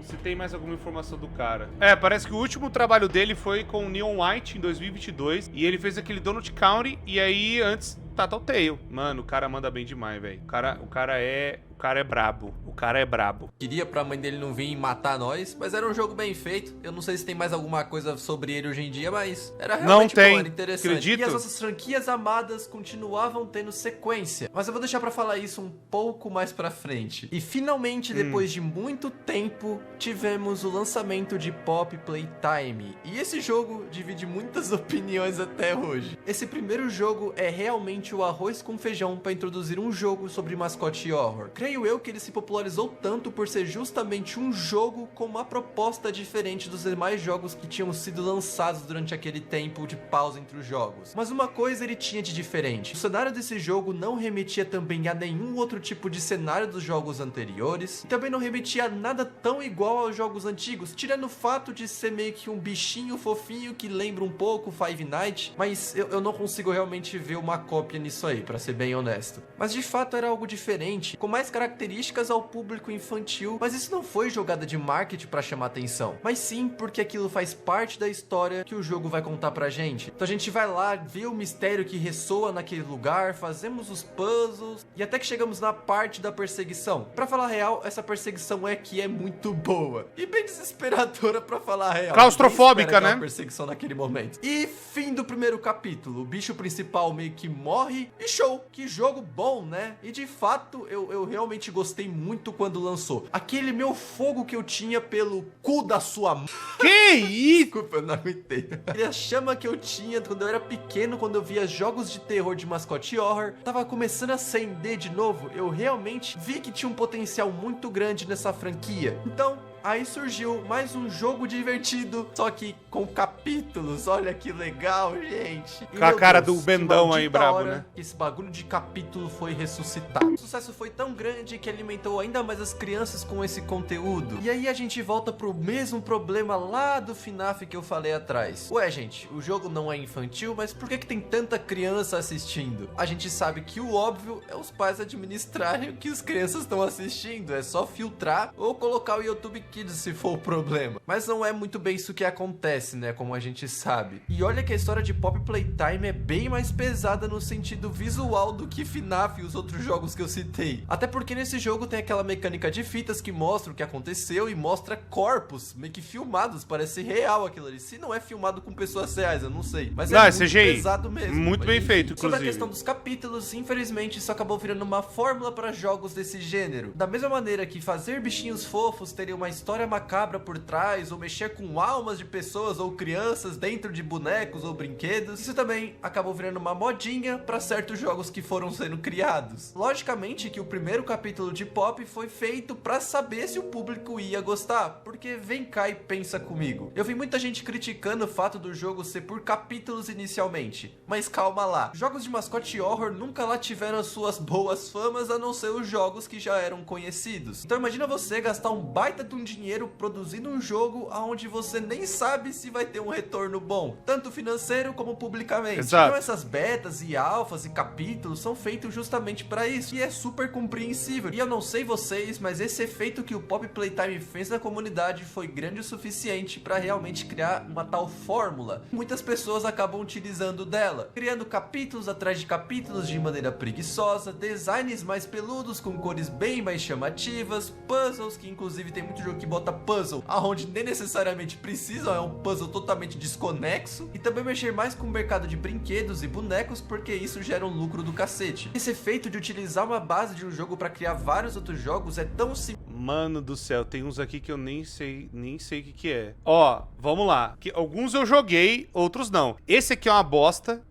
se tem mais alguma informação do cara. Parece que o último trabalho dele foi com o Neon White em 2022. E ele fez aquele Donut County. E aí, antes, Tattletale. Mano, o cara manda bem demais, velho. O cara é brabo. O cara é brabo. Queria pra mãe dele não vir matar nós, mas era um jogo bem feito. Eu não sei se tem mais alguma coisa sobre ele hoje em dia, mas era realmente não tem. bom, era interessante. Acredito. E as nossas franquias amadas continuavam tendo sequência. Mas eu vou deixar pra falar isso um pouco mais pra frente. E finalmente, depois de muito tempo, tivemos o lançamento de Pop Playtime. E esse jogo divide muitas opiniões até hoje. Esse primeiro jogo é realmente o arroz com feijão pra introduzir um jogo sobre Mascot Horror. Creio eu que ele se popularizou tanto por ser justamente um jogo com uma proposta diferente dos demais jogos que tinham sido lançados durante aquele tempo de pausa entre os jogos. Mas uma coisa ele tinha de diferente. O cenário desse jogo não remetia também a nenhum outro tipo de cenário dos jogos anteriores, e também não remetia a nada tão igual aos jogos antigos, tirando o fato de ser meio que um bichinho fofinho que lembra um pouco Five Nights, mas eu não consigo realmente ver uma cópia nisso aí, pra ser bem honesto. Mas de fato era algo diferente, com mais características ao público infantil, mas isso não foi jogada de marketing pra chamar atenção, mas sim porque aquilo faz parte da história que o jogo vai contar pra gente. Então a gente vai lá, vê o mistério que ressoa naquele lugar, fazemos os puzzles, e até que chegamos na parte da perseguição. Pra falar a real, essa perseguição é muito boa, e bem desesperadora pra falar a real. Claustrofóbica, né? Perseguição naquele momento. E fim do primeiro capítulo, o bicho principal meio que morre, e show, que jogo bom, né? E de fato, eu realmente realmente gostei muito quando lançou. Aquele meu fogo que eu tinha pelo cu da sua mãe. Que isso? Desculpa, eu não aguentei. E a chama que eu tinha quando eu era pequeno, quando eu via jogos de terror de mascote horror, tava começando a acender de novo. Eu realmente vi que tinha um potencial muito grande nessa franquia. Então, aí surgiu mais um jogo divertido, só que com capítulos. Olha que legal, gente. E, Com a meu cara Deus, do Bendão que aí, maldita brabo, hora né? que esse bagulho de capítulo foi ressuscitado. O sucesso foi tão grande que alimentou ainda mais as crianças com esse conteúdo. E aí a gente volta pro mesmo problema lá do FNAF que eu falei atrás. Ué, gente, o jogo não é infantil, mas por que tem tanta criança assistindo? A gente sabe que o óbvio é os pais administrarem o que as crianças estão assistindo. É só filtrar ou colocar o YouTube Kids se for o problema. Mas não é muito bem isso que acontece, né? Como a gente sabe. E olha que a história de Poppy Playtime é bem mais pesada no sentido visual do que FNAF e os outros jogos que eu citei. Até porque nesse jogo tem aquela mecânica de fitas que mostra o que aconteceu e mostra corpos meio que filmados. Parece real aquilo ali. Se não é filmado com pessoas reais, eu não sei. Mas é muito CGI. pesado mesmo. Muito Mas, bem enfim. feito, Sobre a inclusive. questão dos capítulos, infelizmente isso acabou virando uma fórmula para jogos desse gênero. Da mesma maneira que fazer bichinhos fofos teria uma história macabra por trás, ou mexer com almas de pessoas ou crianças dentro de bonecos ou brinquedos, isso também acabou virando uma modinha para certos jogos que foram sendo criados. Logicamente que o primeiro capítulo de Pop foi feito para saber se o público ia gostar, porque vem cá e pensa comigo. Eu vi muita gente criticando o fato do jogo ser por capítulos inicialmente, mas calma lá. Jogos de mascote horror nunca lá tiveram as suas boas famas, a não ser os jogos que já eram conhecidos. Então imagina você gastar um baita de um dinheiro produzindo um jogo onde você nem sabe se vai ter um retorno bom, tanto financeiro como publicamente. Exato. Então essas betas e alfas e capítulos são feitos justamente para isso, e é super compreensível. E eu não sei vocês, mas esse efeito que o Poppy Playtime fez na comunidade foi grande o suficiente para realmente criar uma tal fórmula. Muitas pessoas acabam utilizando dela, criando capítulos atrás de capítulos de maneira preguiçosa, designs mais peludos com cores bem mais chamativas, puzzles, que inclusive tem muito jogo que bota puzzle aonde nem necessariamente precisam, é um puzzle totalmente desconexo, e também mexer mais com o mercado de brinquedos e bonecos, porque isso gera um lucro do cacete. Esse efeito de utilizar uma base de um jogo para criar vários outros jogos é tão simples. Mano do céu, tem uns aqui que eu nem sei o que é. Ó, vamos lá. Alguns eu joguei, outros não. Esse aqui é uma bosta.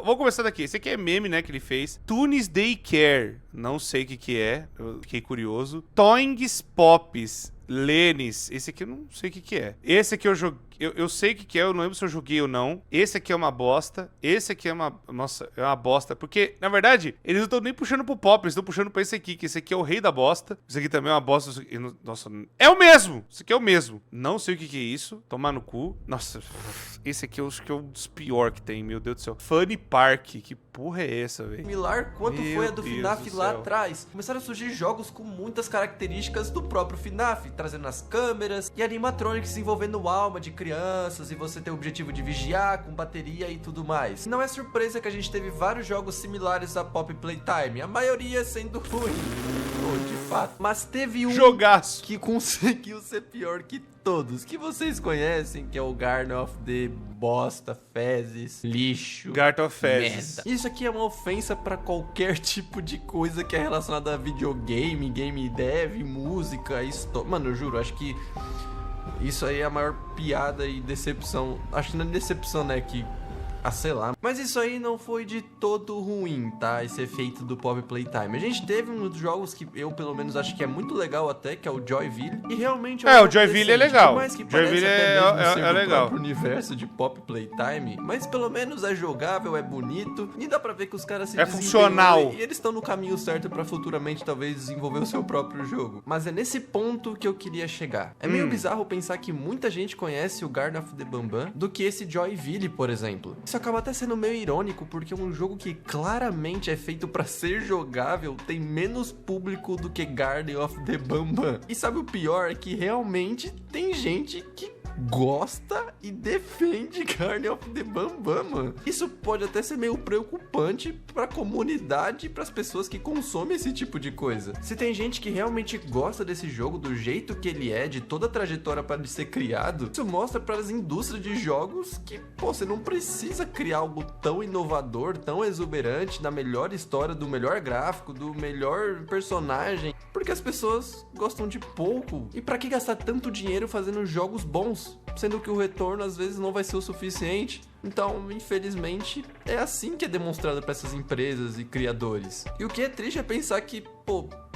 Vou começar daqui. Esse aqui é meme, né, que ele fez. Tunes Daycare. Não sei o que é. Eu fiquei curioso. Toings Pops. Lenis. Esse aqui eu não sei o que é. Esse aqui eu joguei. Eu sei o que é, eu não lembro se eu joguei ou não. Esse aqui é uma bosta. Esse aqui é uma... Nossa, é uma bosta. Porque, na verdade, eles não estão nem puxando pro pop. Eles estão puxando pra esse aqui, que esse aqui é o rei da bosta. Esse aqui também é uma bosta. Nossa, é o mesmo! Esse aqui é o mesmo. Não sei o que é isso. Tomar no cu. Nossa, esse aqui eu acho que é um dos piores que tem, meu Deus do céu. Funny Park. Que porra é essa, velho? Similar quanto Meu foi a do Deus FNAF do lá céu. atrás. Começaram a surgir jogos com muitas características do próprio FNAF, trazendo as câmeras e animatronics envolvendo alma de crianças, e você ter o objetivo de vigiar com bateria e tudo mais. Não é surpresa que a gente teve vários jogos similares a Poppy Playtime, a maioria sendo ruim, de fato. Mas teve um Jogaço. que conseguiu ser pior que todos, que vocês conhecem, que é o Garden of the Bosta, Fezes, Lixo, Garden of Fezes. merda. Isso aqui é uma ofensa pra qualquer tipo de coisa que é relacionada a videogame, game dev, música, história. Mano, eu juro, acho que isso aí é a maior piada e decepção. Acho que não é decepção, né, que... sei lá. Mas isso aí não foi de todo ruim, tá? Esse efeito do Poppy Playtime. A gente teve um dos jogos que eu, pelo menos, acho que é muito legal até, que é o Joyville. E realmente É, o Joyville é legal. Por mais que Joyville pareça até mesmo ser é do legal. próprio universo de Poppy Playtime, mas pelo menos é jogável, é bonito, e dá pra ver que os caras se É funcional. e eles estão no caminho certo pra futuramente talvez desenvolver o seu próprio jogo. Mas é nesse ponto que eu queria chegar. É meio bizarro pensar que muita gente conhece o Garden of the Bambam do que esse Joyville, por exemplo. Isso acaba até sendo meio irônico, porque um jogo que claramente é feito pra ser jogável tem menos público do que Garden of the Bambam. E sabe o pior? É que realmente tem gente que gosta e defende Garden of the Bambam, mano. Isso pode até ser meio preocupante pra comunidade e pras pessoas que consomem esse tipo de coisa. Se tem gente que realmente gosta desse jogo do jeito que ele é, de toda a trajetória para ele ser criado, isso mostra para as indústrias de jogos que, pô, você não precisa criar algo tão inovador, tão exuberante, da melhor história, do melhor gráfico, do melhor personagem. porque as pessoas gostam de pouco. E pra que gastar tanto dinheiro fazendo jogos bons, sendo que o retorno às vezes não vai ser o suficiente? Então, infelizmente, é assim que é demonstrado para essas empresas e criadores. E o que é triste é pensar que,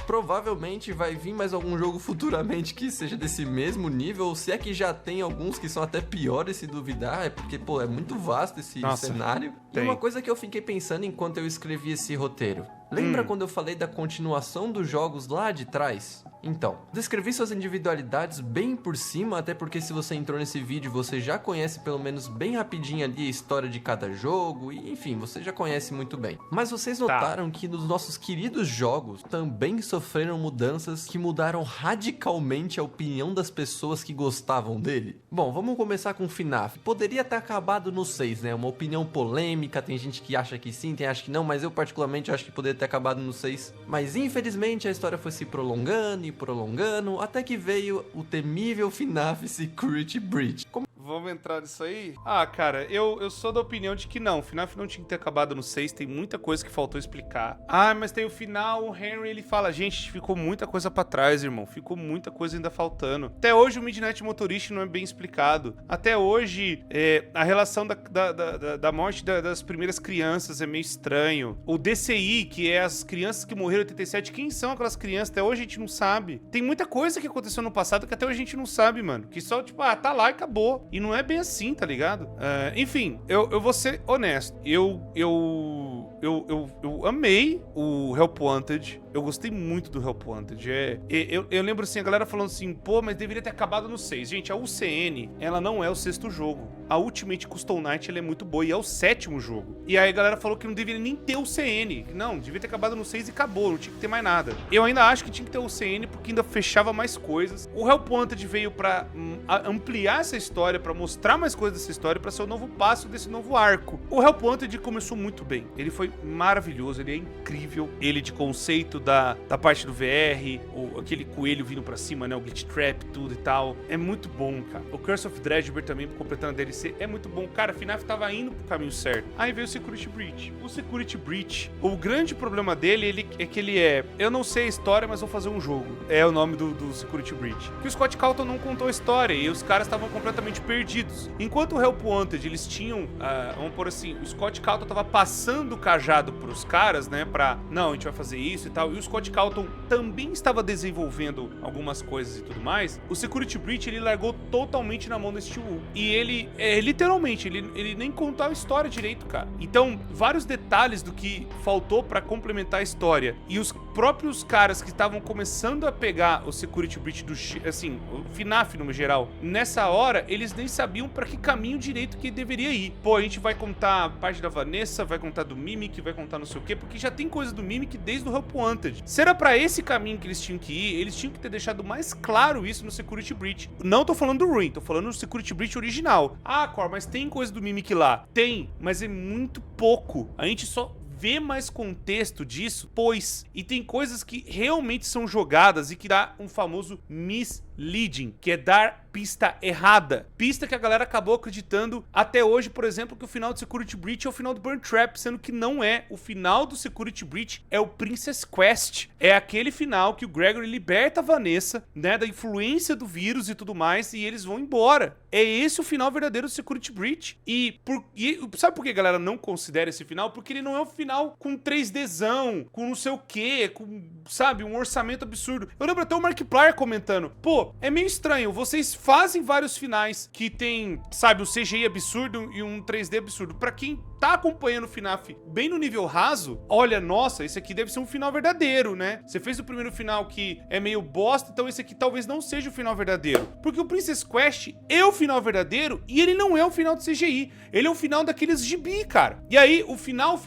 provavelmente vai vir mais algum jogo futuramente que seja desse mesmo nível, ou se é que já tem alguns que são até piores, se duvidar, é porque, é muito vasto esse cenário. Tem. E uma coisa que eu fiquei pensando enquanto eu escrevi esse roteiro. Lembra quando eu falei da continuação dos jogos lá de trás? Então, descrevi suas individualidades bem por cima, até porque se você entrou nesse vídeo, você já conhece pelo menos bem rapidinho ali a história de cada jogo, e enfim, você já conhece muito bem. Mas vocês notaram que nos nossos queridos jogos também sofreram mudanças que mudaram radicalmente a opinião das pessoas que gostavam dele? Bom, vamos começar com o FNAF. Poderia ter acabado no 6, né? Uma opinião polêmica, tem gente que acha que sim, tem gente que não, mas eu particularmente acho que poderia ter acabado no 6. Mas infelizmente a história foi se prolongando, até que veio o temível FNAF Security Breach. Vamos entrar nisso aí? Ah, cara, eu sou da opinião de que não. O FNAF não tinha que ter acabado no 6, tem muita coisa que faltou explicar. Ah, mas tem o final, o Henry, ele fala, gente, ficou muita coisa pra trás, irmão. Ficou muita coisa ainda faltando. Até hoje o Midnight Motorist não é bem explicado. Até hoje, a relação da morte das primeiras crianças é meio estranho. O DCI, que é as crianças que morreram em 87, quem são aquelas crianças? Até hoje a gente não sabe. Tem muita coisa que aconteceu no passado que até hoje a gente não sabe, mano. Que só, tipo, tá lá e acabou. E não é bem assim, tá ligado? Enfim, eu vou ser honesto. Eu amei o Help Wanted. Eu gostei muito do Help Wanted. Eu lembro assim, a galera falando assim, mas deveria ter acabado no 6. Gente, a UCN, ela não é o 6º jogo. A Ultimate Custom Night, ela é muito boa e é o 7º jogo. E aí a galera falou que não deveria nem ter o CN. Não, devia ter acabado no 6 e acabou, não tinha que ter mais nada. Eu ainda acho que tinha que ter o CN porque ainda fechava mais coisas. O Help Wanted veio pra ampliar essa história, pra mostrar mais coisas dessa história, pra ser o novo passo desse novo arco. O Help Wanted começou muito bem. Ele foi maravilhoso, ele é incrível. Ele de conceito da parte do VR, aquele coelho vindo pra cima, né? O Glitch Trap, tudo e tal. É muito bom, cara. O Curse of Dredgeber também, completando a DLC, é muito bom. Cara, a FNAF tava indo pro caminho certo. Aí veio o Security Breach. O Security Breach, o grande problema dele é que ele eu não sei a história, mas vou fazer um jogo. É o nome do Security Breach. Que o Scott Calton não contou a história e os caras estavam completamente perdidos. Enquanto o Help Wanted, eles tinham, vamos por assim, o Scott Calton tava passando o cajado pros caras, né, não, a gente vai fazer isso e tal, e o Scott Calton também estava desenvolvendo algumas coisas e tudo mais, o Security Breach, ele largou totalmente na mão do Steel Wool. E ele, literalmente, ele nem contou a história direito, cara. Então, vários detalhes do que faltou pra complementar a história, e os próprios caras que estavam começando a pegar o Security Breach assim, o FNAF no geral, nessa hora, eles nem sabiam pra que caminho direito que deveria ir. A gente vai contar a parte da Vanessa, vai contar do Mimic, vai contar não sei o quê, porque já tem coisa do Mimic desde o Help Wanted. Se era pra esse caminho que eles tinham que ir, eles tinham que ter deixado mais claro isso no Security Breach. Não tô falando do Ruin, tô falando do Security Breach original. Ah, Cor, mas tem coisa do Mimic lá? Tem, mas é muito pouco. A gente só vê mais contexto disso, e tem coisas que realmente são jogadas e que dá um famoso misleading, que é dar pista errada. Pista que a galera acabou acreditando até hoje, por exemplo, que o final do Security Breach é o final do Burn Trap, sendo que não é. O final do Security Breach é o Princess Quest. É aquele final que o Gregory liberta a Vanessa, né, da influência do vírus e tudo mais, e eles vão embora. É esse o final verdadeiro do Security Breach. E sabe por que a galera não considera esse final? Porque ele não é um final com 3Dzão, com não sei o quê, com, sabe, um orçamento absurdo. Eu lembro até o Markiplier comentando, é meio estranho, vocês fazem vários finais que tem, sabe, um CGI absurdo e um 3D absurdo. Pra quem tá acompanhando o FNAF bem no nível raso, olha, nossa, esse aqui deve ser um final verdadeiro, né? Você fez o primeiro final que é meio bosta, então esse aqui talvez não seja o final verdadeiro. Porque o Princess Quest é o final verdadeiro e ele não é o final do CGI. Ele é o final daqueles gibi, cara. E aí, o final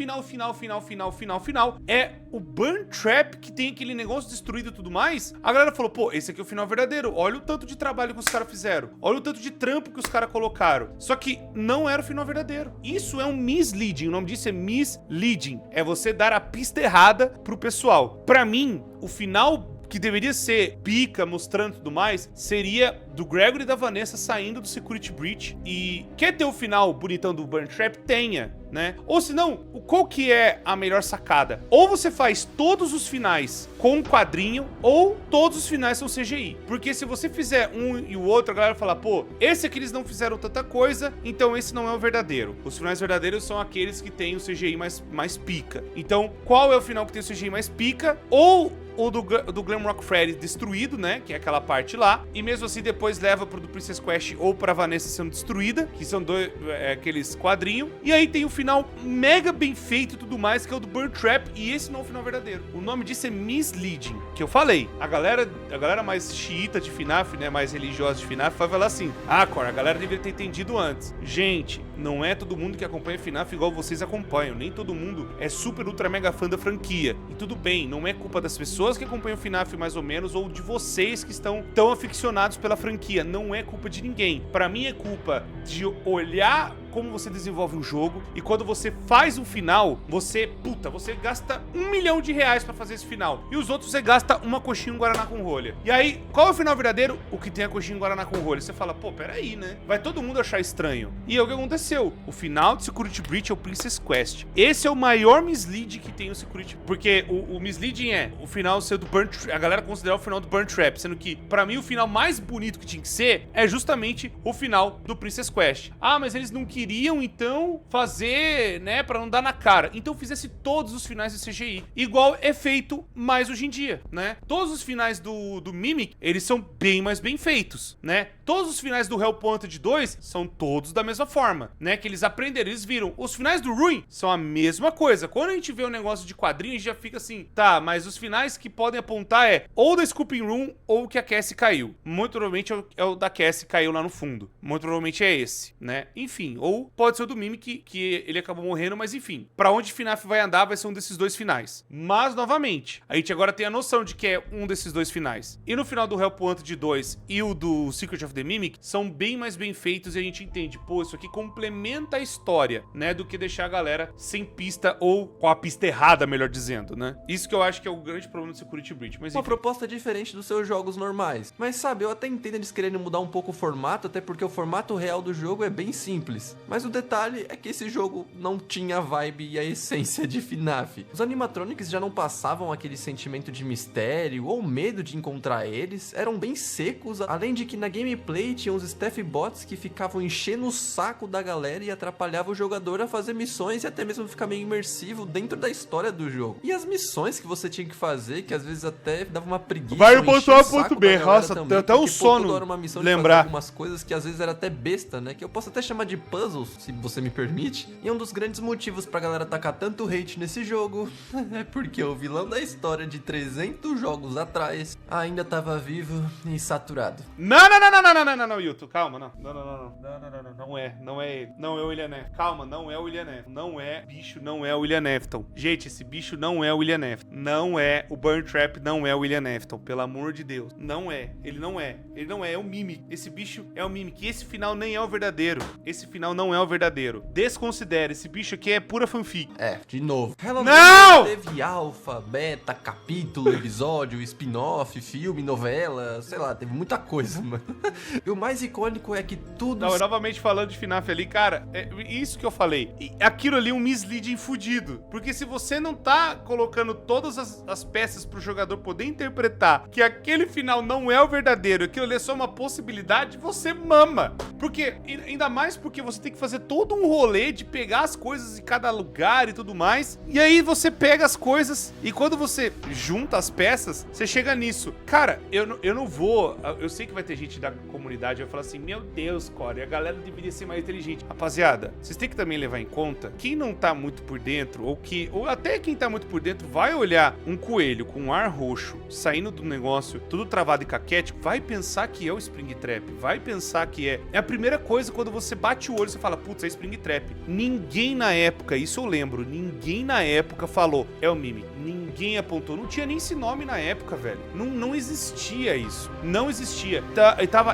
é o Burn Trap, que tem aquele negócio destruído e tudo mais. A galera falou, esse aqui é o final verdadeiro. Olha o tanto de trabalho que os caras fizeram. Olha o tanto de trampo que os caras colocaram. Só que não era o final verdadeiro. Isso é um misleading. O nome disso é misleading. É você dar a pista errada pro pessoal. Pra mim, o final que deveria ser pica, mostrando tudo mais, seria do Gregory e da Vanessa saindo do Security Breach. E quer ter o final bonitão do Burn Trap? Tenha, né? Ou se não, qual que é a melhor sacada? Ou você faz todos os finais com um quadrinho, ou todos os finais são CGI. Porque se você fizer um e o outro, a galera fala, pô, esse aqui eles não fizeram tanta coisa, então esse não é o verdadeiro. Os finais verdadeiros são aqueles que têm o CGI mais pica. Então, qual é o final que tem o CGI mais pica? Ou o do Glamrock Freddy destruído, né? Que é aquela parte lá. E mesmo assim, depois leva pro do Princess Quest ou pra Vanessa sendo destruída, que são aqueles quadrinhos. E aí tem o final mega bem feito e tudo mais, que é o do Burn Trap. E esse não é o final verdadeiro. O nome disso é Misleading, que eu falei. A galera mais xiita de FNAF, né? Mais religiosa de FNAF, vai falar assim, Cor, a galera deveria ter entendido antes. Gente, não é todo mundo que acompanha FNAF igual vocês acompanham. Nem todo mundo é super, ultra, mega fã da franquia. E tudo bem, não é culpa das pessoas que acompanham o FNAF mais ou menos, ou de vocês que estão tão aficionados pela franquia. Não é culpa de ninguém. Pra mim é culpa de olhar como você desenvolve um jogo, e quando você faz um final, você gasta R$1 milhão pra fazer esse final. E os outros você gasta uma coxinha e um guaraná com rolha. E aí, qual é o final verdadeiro? O que tem a coxinha e um guaraná com rolha. Você fala, pô, peraí, né? Vai todo mundo achar estranho. E é o que aconteceu. O final de Security Breach é o Princess Quest. Esse é o maior mislead que tem o Security... Porque o misleading é o final ser do Burn Trap. A galera considera o final do Burn Trap, sendo que, pra mim, o final mais bonito que tinha que ser é justamente o final do Princess Quest. Mas eles não queriam, então, fazer, né, pra não dar na cara. Então fizesse todos os finais de CGI. Igual é feito mais hoje em dia, né? Todos os finais do Mimic, eles são bem mais bem feitos, né? Todos os finais do Hellpointed 2 são todos da mesma forma, né? Que eles aprenderam, eles viram. Os finais do Ruin são a mesma coisa. Quando a gente vê um negócio de quadrinho, a gente já fica assim, tá, mas os finais que podem apontar é ou da Scooping Room ou que a Cassie caiu. Muito provavelmente é o da Cassie caiu lá no fundo. Muito provavelmente é esse, né? Enfim, ou pode ser o do Mimic, que ele acabou morrendo, mas enfim. Pra onde FNAF vai andar vai ser um desses dois finais. Mas, novamente, a gente agora tem a noção de que é um desses dois finais. E no final do Hellpointed 2 e o do Secret of the Mimic são bem mais bem feitos e a gente entende, pô, isso aqui complementa a história, né? Do que deixar a galera sem pista ou com a pista errada, melhor dizendo, né? Isso que eu acho que é o grande problema do Security Breach. Mas, uma proposta diferente dos seus jogos normais. Mas sabe, eu até entendo eles querendo mudar um pouco o formato, até porque o formato real do jogo é bem simples. Mas o detalhe é que esse jogo não tinha a vibe e a essência de FNAF. Os animatronics já não passavam aquele sentimento de mistério ou medo de encontrar eles, eram bem secos, além de que na gameplay tinha uns staff bots que ficavam enchendo o saco da galera e atrapalhavam o jogador a fazer missões e até mesmo ficar meio imersivo dentro da história do jogo. E as missões que você tinha que fazer, que às vezes até dava uma preguiça. Vai no ponto A, ponto B. Nossa, tem até um sono. Toda hora uma missão lembrar de fazer algumas coisas que às vezes era até besta, né? Que eu posso até chamar de puzzles, se você me permite. E um dos grandes motivos pra galera tacar tanto hate nesse jogo é porque o vilão da história de 300 jogos atrás ainda tava vivo e saturado. Não, Yuto, calma, não é ele. Não é o William Afton. Calma, não é o William Afton. Não é o William Afton. Gente, esse bicho não é o William Afton. Não é o Burn Trap, não é o William Afton, pelo amor de Deus. Não é. Ele não é o Mimic. Esse bicho é o Mimic. Esse final nem é o verdadeiro. Esse final não é o verdadeiro. Desconsidere, esse bicho aqui é pura fanfic. De novo. Não! Teve alfa, beta, capítulo, episódio, spin-off, filme, novela, sei lá, teve muita coisa, mano. E o mais icônico é que tudo... Não, novamente falando de FNAF ali, cara, é isso que eu falei. E aquilo ali é um misleading fudido. Porque se você não tá colocando todas as peças pro jogador poder interpretar que aquele final não é o verdadeiro, aquilo ali é só uma possibilidade, você mama. Porque, ainda mais porque você tem que fazer todo um rolê de pegar as coisas em cada lugar e tudo mais. E aí você pega as coisas e quando você junta as peças, você chega nisso. Cara, eu não vou... Eu sei que vai ter gente da comunidade que vai falar assim, meu Deus, Corey, a galera deveria ser mais inteligente. Rapaziada, vocês têm que também levar em conta, quem não tá muito por dentro, ou até quem tá muito por dentro, vai olhar um coelho com um ar roxo, saindo do negócio, tudo travado e caquético, vai pensar que é o Springtrap, vai pensar que é. É a primeira coisa, quando você bate o olho, você fala, putz, é Springtrap. Ninguém na época, isso eu lembro, ninguém na época falou, é o Mimic. Ninguém apontou, não tinha nem esse nome na época, velho. Não existia isso. Não existia.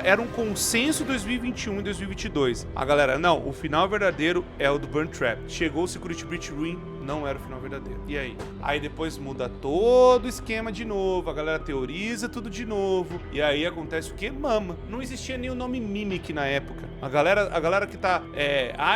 Era um consenso 2021 e 2022. A galera, não, o final verdadeiro é o do Burn Trap. Chegou o Security Breach Ruin, não era o final verdadeiro. E aí? Aí depois muda todo o esquema de novo, a galera teoriza tudo de novo, e aí acontece o quê? Mama. Não existia nem o nome Mimic na época. A galera que tá,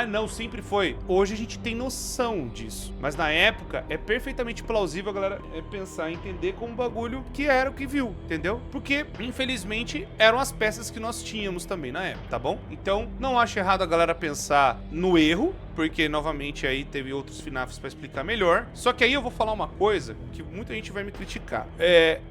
não, sempre foi. Hoje a gente tem noção disso, mas na época é perfeitamente plausível a galera pensar e entender como um bagulho que era o que viu, entendeu? Porque, infelizmente, eram as peças que nós tínhamos também na época, tá bom? Então, não acho errado a galera pensar no erro, porque, novamente, aí teve outros FNAFs pra explicar melhor. Só que aí eu vou falar uma coisa que muita gente vai me criticar.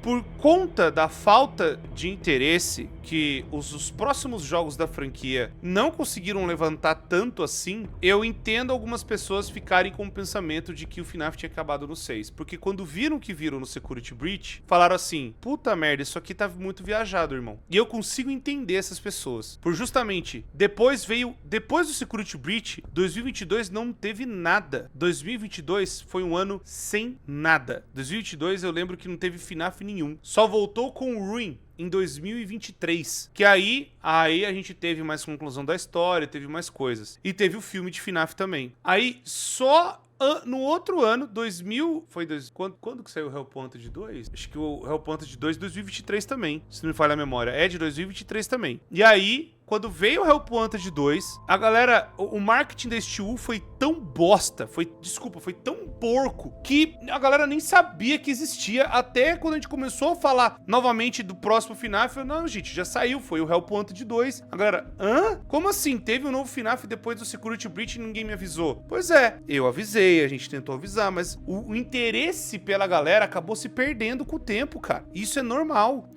Por conta da falta de interesse que os próximos jogos da franquia não conseguiram levantar tanto assim, eu entendo algumas pessoas ficarem com o pensamento de que o FNAF tinha acabado no 6. Porque quando viram o que viram no Security Breach, falaram assim, puta merda, isso aqui tá muito viajado, irmão. E eu consigo entender essas pessoas. Por justamente, depois do Security Breach, 2022 não teve nada. 2022 foi um ano sem nada. 2022 eu lembro que não teve FNAF nenhum. Só voltou com o Ruin em 2023, que aí a gente teve mais conclusão da história, teve mais coisas. E teve o filme de FNAF também. Aí, só no outro ano, 2000... Quando que saiu o Hellpointed 2? Acho que o Hellpointed 2 2023 também, se não me falha a memória. É de 2023 também. E aí, quando veio o Hellpointed 2, a galera... O marketing da Steel foi tão bosta, foi tão porco, que a galera nem sabia que existia, até quando a gente começou a falar novamente do próximo FNAF, não, gente, já saiu, foi o Hellpointed 2. A galera, hã? Como assim? Teve um novo FNAF depois do Security Breach e ninguém me avisou? Pois é, eu avisei, a gente tentou avisar, mas o interesse pela galera acabou se perdendo com o tempo, cara. Isso é normal,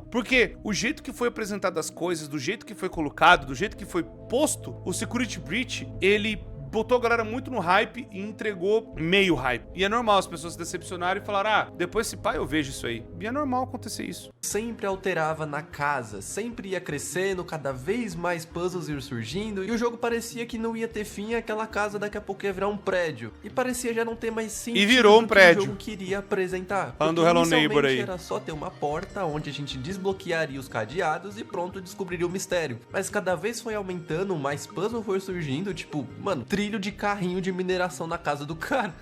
porque o jeito que foi apresentado as coisas, do jeito que foi colocado, do jeito que foi posto, o Security Breach, ele botou a galera muito no hype e entregou meio hype. E é normal as pessoas se decepcionarem e falarem, depois esse pai eu vejo isso aí. E é normal acontecer isso. Sempre alterava na casa, sempre ia crescendo, cada vez mais puzzles iam surgindo, e o jogo parecia que não ia ter fim, aquela casa daqui a pouco ia virar um prédio. E parecia já não ter mais sentido. E virou um prédio. Que o jogo queria apresentar. Falando do Hello Neighbor aí. Era só ter uma porta onde a gente desbloquearia os cadeados e pronto, descobriria o mistério. Mas cada vez foi aumentando, mais puzzle foi surgindo, tipo, mano, trilho de carrinho de mineração na casa do cara.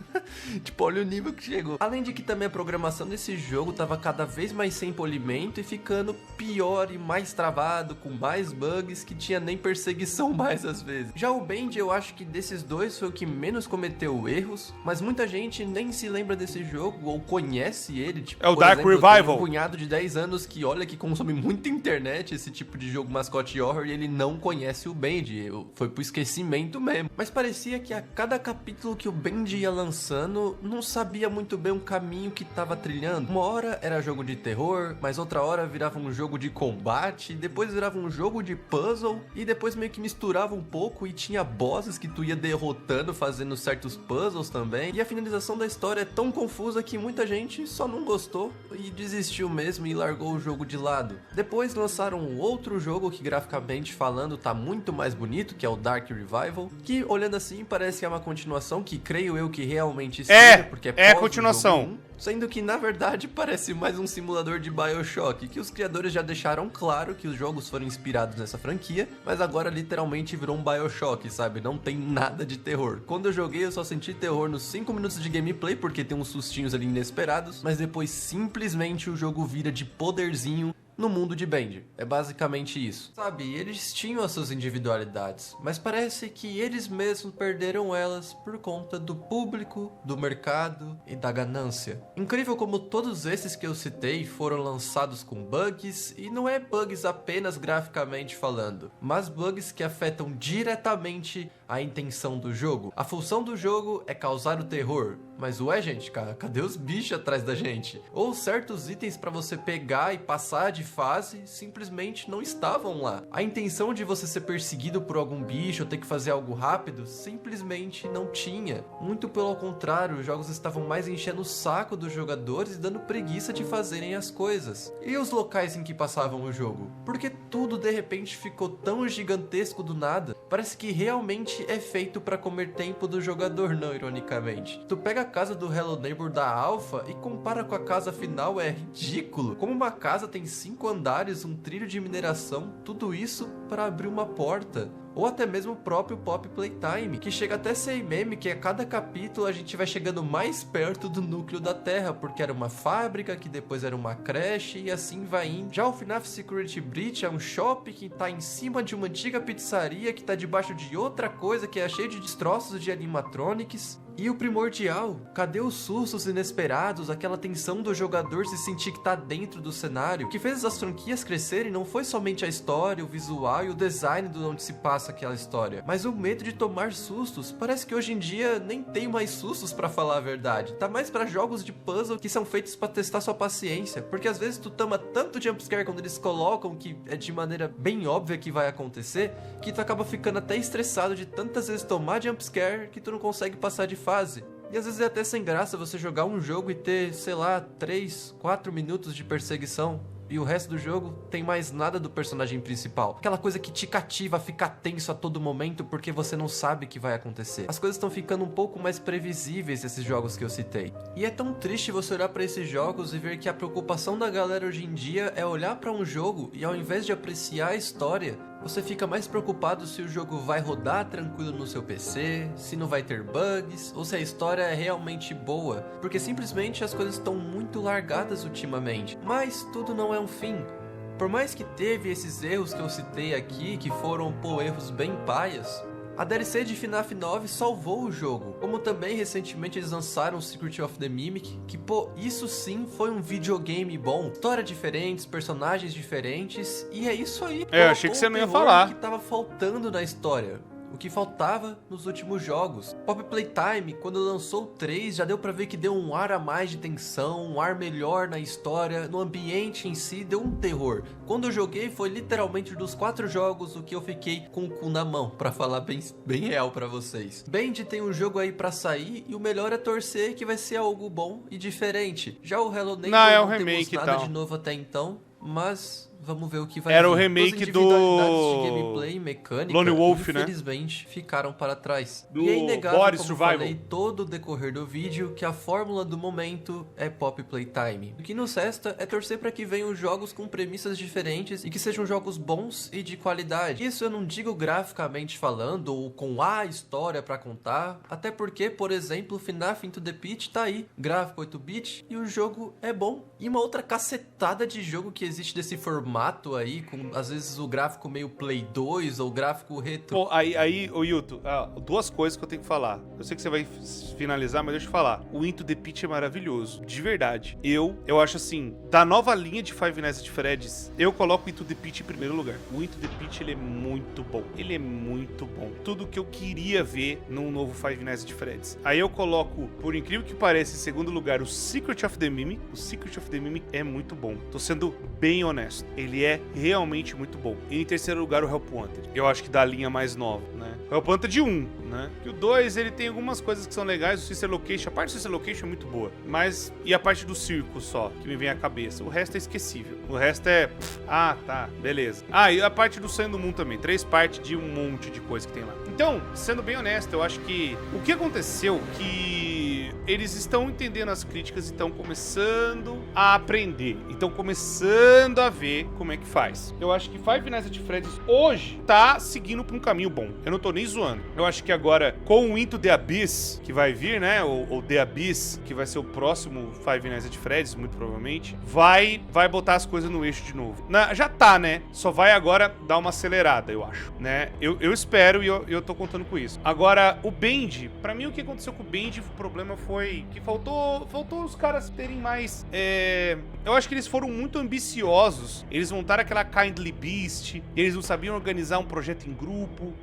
Tipo, olha o nível que chegou. Além de que também a programação desse jogo tava cada vez mais sem polimento e ficando pior e mais travado, com mais bugs, que tinha nem perseguição mais às vezes. Já o Band, eu acho que desses dois foi o que menos cometeu erros, mas muita gente nem se lembra desse jogo ou conhece ele. Tipo, é o Dark Revival. Eu tenho um cunhado de 10 anos que olha que consome muita internet esse tipo de jogo mascote horror e ele não conhece o Band. Foi pro esquecimento mesmo. Mas parecia que a cada capítulo que o Band ia lançando, não sabia muito bem o caminho que tava trilhando. Uma hora era jogo de terror, mas outra hora virava um jogo de combate, depois virava um jogo de puzzle, e depois meio que misturava um pouco e tinha bosses que tu ia derrotando fazendo certos puzzles também. E a finalização da história é tão confusa que muita gente só não gostou e desistiu mesmo e largou o jogo de lado. Depois lançaram um outro jogo que graficamente falando tá muito mais bonito, que é o Dark Revival, que olhando assim parece que é uma continuação, que creio eu que realmente seja, porque é continuação. Sendo que, na verdade, parece mais um simulador de BioShock, que os criadores já deixaram claro que os jogos foram inspirados nessa franquia, mas agora literalmente virou um BioShock, sabe? Não tem nada de terror. Quando eu joguei, eu só senti terror nos 5 minutos de gameplay, porque tem uns sustinhos ali inesperados, mas depois simplesmente o jogo vira de poderzinho no mundo de Band. É basicamente isso. Sabe, eles tinham as suas individualidades, mas parece que eles mesmos perderam elas por conta do público, do mercado e da ganância. Incrível como todos esses que eu citei foram lançados com bugs, e não é bugs apenas graficamente falando, mas bugs que afetam diretamente a intenção do jogo. A função do jogo é causar o terror, mas ué, gente, cara, cadê os bichos atrás da gente? Ou certos itens pra você pegar e passar de fase simplesmente não estavam lá. A intenção de você ser perseguido por algum bicho ou ter que fazer algo rápido simplesmente não tinha. Muito pelo contrário, os jogos estavam mais enchendo o saco dos jogadores e dando preguiça de fazerem as coisas. E os locais em que passavam o jogo? Porque tudo de repente ficou tão gigantesco do nada. Parece que realmente é feito pra comer tempo do jogador, não ironicamente. Tu pega a casa do Hello Neighbor da Alpha e compara com a casa final, é ridículo. Como uma casa tem 5 andares, um trilho de mineração, tudo isso para abrir uma porta. ou até mesmo o próprio Pop Playtime, que chega até a ser meme que a cada capítulo a gente vai chegando mais perto do núcleo da Terra, porque era uma fábrica, que depois era uma creche, e assim vai indo. Já o FNAF Security Breach é um shopping que tá em cima de uma antiga pizzaria, que tá debaixo de outra coisa, que é cheio de destroços de animatronics. E o primordial, cadê os sustos inesperados, aquela tensão do jogador se sentir que tá dentro do cenário? O que fez as franquias crescerem não foi somente a história, o visual e o design de onde se passa aquela história, mas o medo de tomar sustos. Parece que hoje em dia nem tem mais sustos, pra falar a verdade. Tá mais pra jogos de puzzle que são feitos pra testar sua paciência, porque às vezes tu toma tanto jumpscare quando eles colocam que é de maneira bem óbvia que vai acontecer, que tu acaba ficando até estressado de tantas vezes tomar jumpscare que tu não consegue passar de fase. E às vezes é até sem graça você jogar um jogo e ter, sei lá, 3, 4 minutos de perseguição e o resto do jogo tem mais nada do personagem principal. Aquela coisa que te cativa, fica tenso a todo momento porque você não sabe o que vai acontecer. As coisas estão ficando um pouco mais previsíveis nesses jogos que eu citei. E é tão triste você olhar pra esses jogos e ver que a preocupação da galera hoje em dia é olhar pra um jogo e ao invés de apreciar a história, você fica mais preocupado se o jogo vai rodar tranquilo no seu PC, se não vai ter bugs, ou se a história é realmente boa, porque simplesmente as coisas estão muito largadas ultimamente. Mas tudo não é um fim. Por mais que teve esses erros que eu citei aqui, que foram, erros bem paias, a DLC de FNAF 9 salvou o jogo, como também recentemente eles lançaram o Secret of the Mimic, que isso sim foi um videogame bom, história diferentes, personagens diferentes, e é isso aí. Eu achei que você não ia falar. Que tava faltando na história. O que faltava nos últimos jogos. Pop Playtime, quando lançou o 3, já deu pra ver que deu um ar a mais de tensão, um ar melhor na história, no ambiente em si, deu um terror. Quando eu joguei, foi literalmente dos 4 jogos o que eu fiquei com o cu na mão, pra falar bem real pra vocês. Band tem um jogo aí pra sair, e o melhor é torcer que vai ser algo bom e diferente. Já o Hello Neighbor não temos remake nada tal. de novo até então, mas vamos ver o que vai Era vir. o remake As individualidades do de gameplay, mecânica, Lone Wolf, né? infelizmente, ficaram para trás. Do E é inegável, Boris como Survival. falei todo o decorrer do vídeo, que a fórmula do momento é Pop Playtime. O que nos resta é torcer para que venham jogos com premissas diferentes e que sejam jogos bons e de qualidade. Isso eu não digo graficamente falando ou com a história para contar, até porque, por exemplo, FNAF Into the Pit tá aí, gráfico 8-bit, e o jogo é bom. E uma outra cacetada de jogo que existe desse formato aí, com às vezes o gráfico meio Play 2 ou gráfico retro. Pô, ô Yuto, duas coisas que eu tenho que falar. Eu sei que você vai finalizar, mas deixa eu falar. O Into the Pit é maravilhoso, de verdade. Eu acho assim, da nova linha de Five Nights at Freddy's, eu coloco o Into the Pit em primeiro lugar. O Into the Pit, ele é muito bom. Ele é muito bom. Tudo que eu queria ver num novo Five Nights at Freddy's. Aí eu coloco, por incrível que pareça, em segundo lugar, o Secret of the Mimic. O Secret of the Mimic é muito bom. Tô sendo bem honesto. Ele é realmente muito bom. E em terceiro lugar, o Help Wanted. Eu acho que da linha mais nova, né? O Help Wanted 1, né? Que o 2, ele tem algumas coisas que são legais. O Sister Location, a parte do Sister Location é muito boa. Mas, e a parte do circo só, que me vem à cabeça. O resto é esquecível. O resto é... Ah, tá, beleza. Ah, e a parte do Sonho do Mundo também. 3 partes de um monte de coisa que tem lá. Então, sendo bem honesto, eu acho que... O que aconteceu que... Eles estão entendendo as críticas e estão começando a aprender. Estão começando a ver como é que faz. Eu acho que Five Nights at Freddy's hoje tá seguindo pra um caminho bom. Eu não tô nem zoando. Eu acho que agora, com o Into the Abyss, que vai vir, né? Ou The Abyss, que vai ser o próximo Five Nights at Freddy's, muito provavelmente, vai botar as coisas no eixo de novo. Já tá, né? Só vai agora dar uma acelerada, eu acho, né? Eu espero e eu tô contando com isso. Agora, o Band, pra mim o que aconteceu com o Band, o problema foi que faltou os caras terem mais... Eu acho que eles foram muito ambiciosos. Eles montaram aquela Kindly Beast, eles não sabiam organizar um projeto em grupo,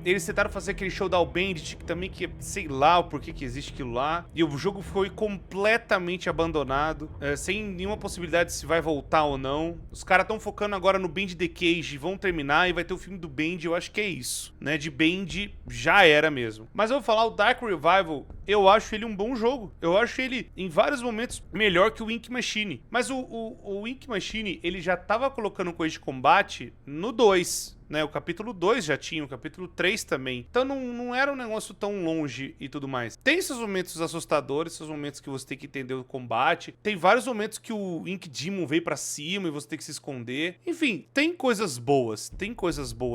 eles tentaram fazer aquele Showdown Bandit, que também, que sei lá o porquê que existe aquilo lá, e o jogo foi completamente abandonado, sem nenhuma possibilidade de se vai voltar ou não. Os caras estão focando agora no Band The Cage, vão terminar e vai ter o filme do Band. Eu acho que é isso, né? De Band já era mesmo. Mas eu vou falar, o Dark Revival, eu acho ele um bom jogo. Eu acho ele, em vários momentos, melhor que o Ink Machine. Mas o Ink Machine, ele já tava colocando coisa de combate no 2. né? O capítulo 2 já tinha, o capítulo 3 também. Então não era um negócio tão longe e tudo mais. Tem seus momentos assustadores, seus momentos que você tem que entender o combate. Tem vários momentos que o Ink Demon veio pra cima e você tem que se esconder. Enfim, tem coisas boas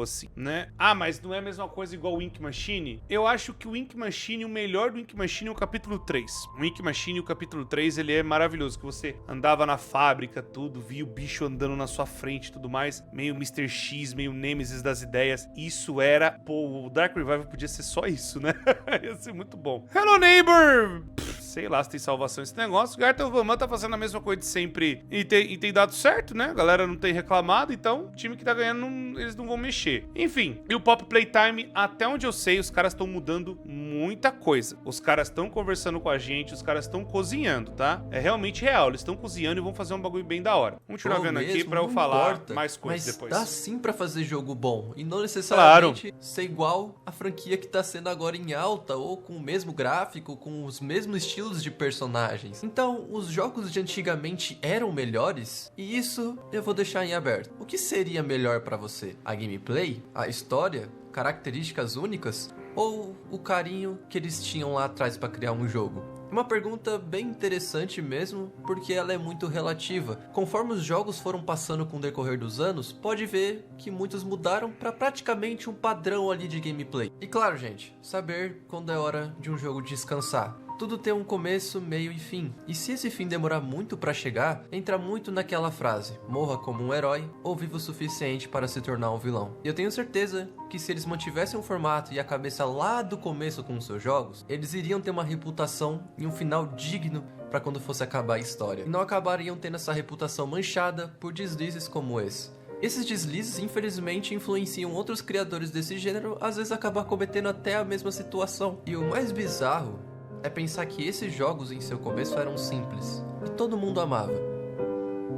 sim, né? Ah, mas não é a mesma coisa igual o Ink Machine? Eu acho que o Ink Machine, o melhor do Ink Machine é o capítulo 3. O Ink Machine, o capítulo 3, ele é maravilhoso, que você andava na fábrica, tudo, via o bicho andando na sua frente e tudo mais, meio Mr. X, meio Nemesis das ideias. Isso era... Pô, o Dark Revival podia ser só isso, né? Ia ser muito bom. Hello, neighbor! Sei lá se tem salvação esse negócio. Garth of Van tá fazendo a mesma coisa de sempre e tem dado certo, né? A galera não tem reclamado, então o time que tá ganhando, eles não vão mexer. Enfim, e o Pop Playtime, até onde eu sei, os caras estão mudando muita coisa. Os caras estão conversando com a gente, os caras estão cozinhando, tá? É realmente real, eles estão cozinhando e vão fazer um bagulho bem da hora. Vamos continuar vendo aqui pra eu falar mais coisas mas depois. Dá sim pra fazer jogo bom, e não necessariamente ser igual a franquia que tá sendo agora em alta, ou com o mesmo gráfico, com os mesmos estilos de personagens. Então, os jogos de antigamente eram melhores, e isso eu vou deixar em aberto. O que seria melhor pra você? A gameplay? A história? Características únicas? Ou o carinho que eles tinham lá atrás pra criar um jogo? Uma pergunta bem interessante mesmo, porque ela é muito relativa. Conforme os jogos foram passando com o decorrer dos anos, pode ver que muitos mudaram para praticamente um padrão ali de gameplay. E claro, gente, saber quando é hora de um jogo descansar. Tudo tem um começo, meio e fim. E se esse fim demorar muito pra chegar, entra muito naquela frase: morra como um herói ou viva o suficiente para se tornar um vilão. E eu tenho certeza que se eles mantivessem o formato e a cabeça lá do começo com os seus jogos, eles iriam ter uma reputação e um final digno para quando fosse acabar a história. E não acabariam tendo essa reputação manchada por deslizes como esse. Esses deslizes, infelizmente, influenciam outros criadores desse gênero, às vezes acabar cometendo até a mesma situação. E o mais bizarro é pensar que esses jogos em seu começo eram simples, e todo mundo amava,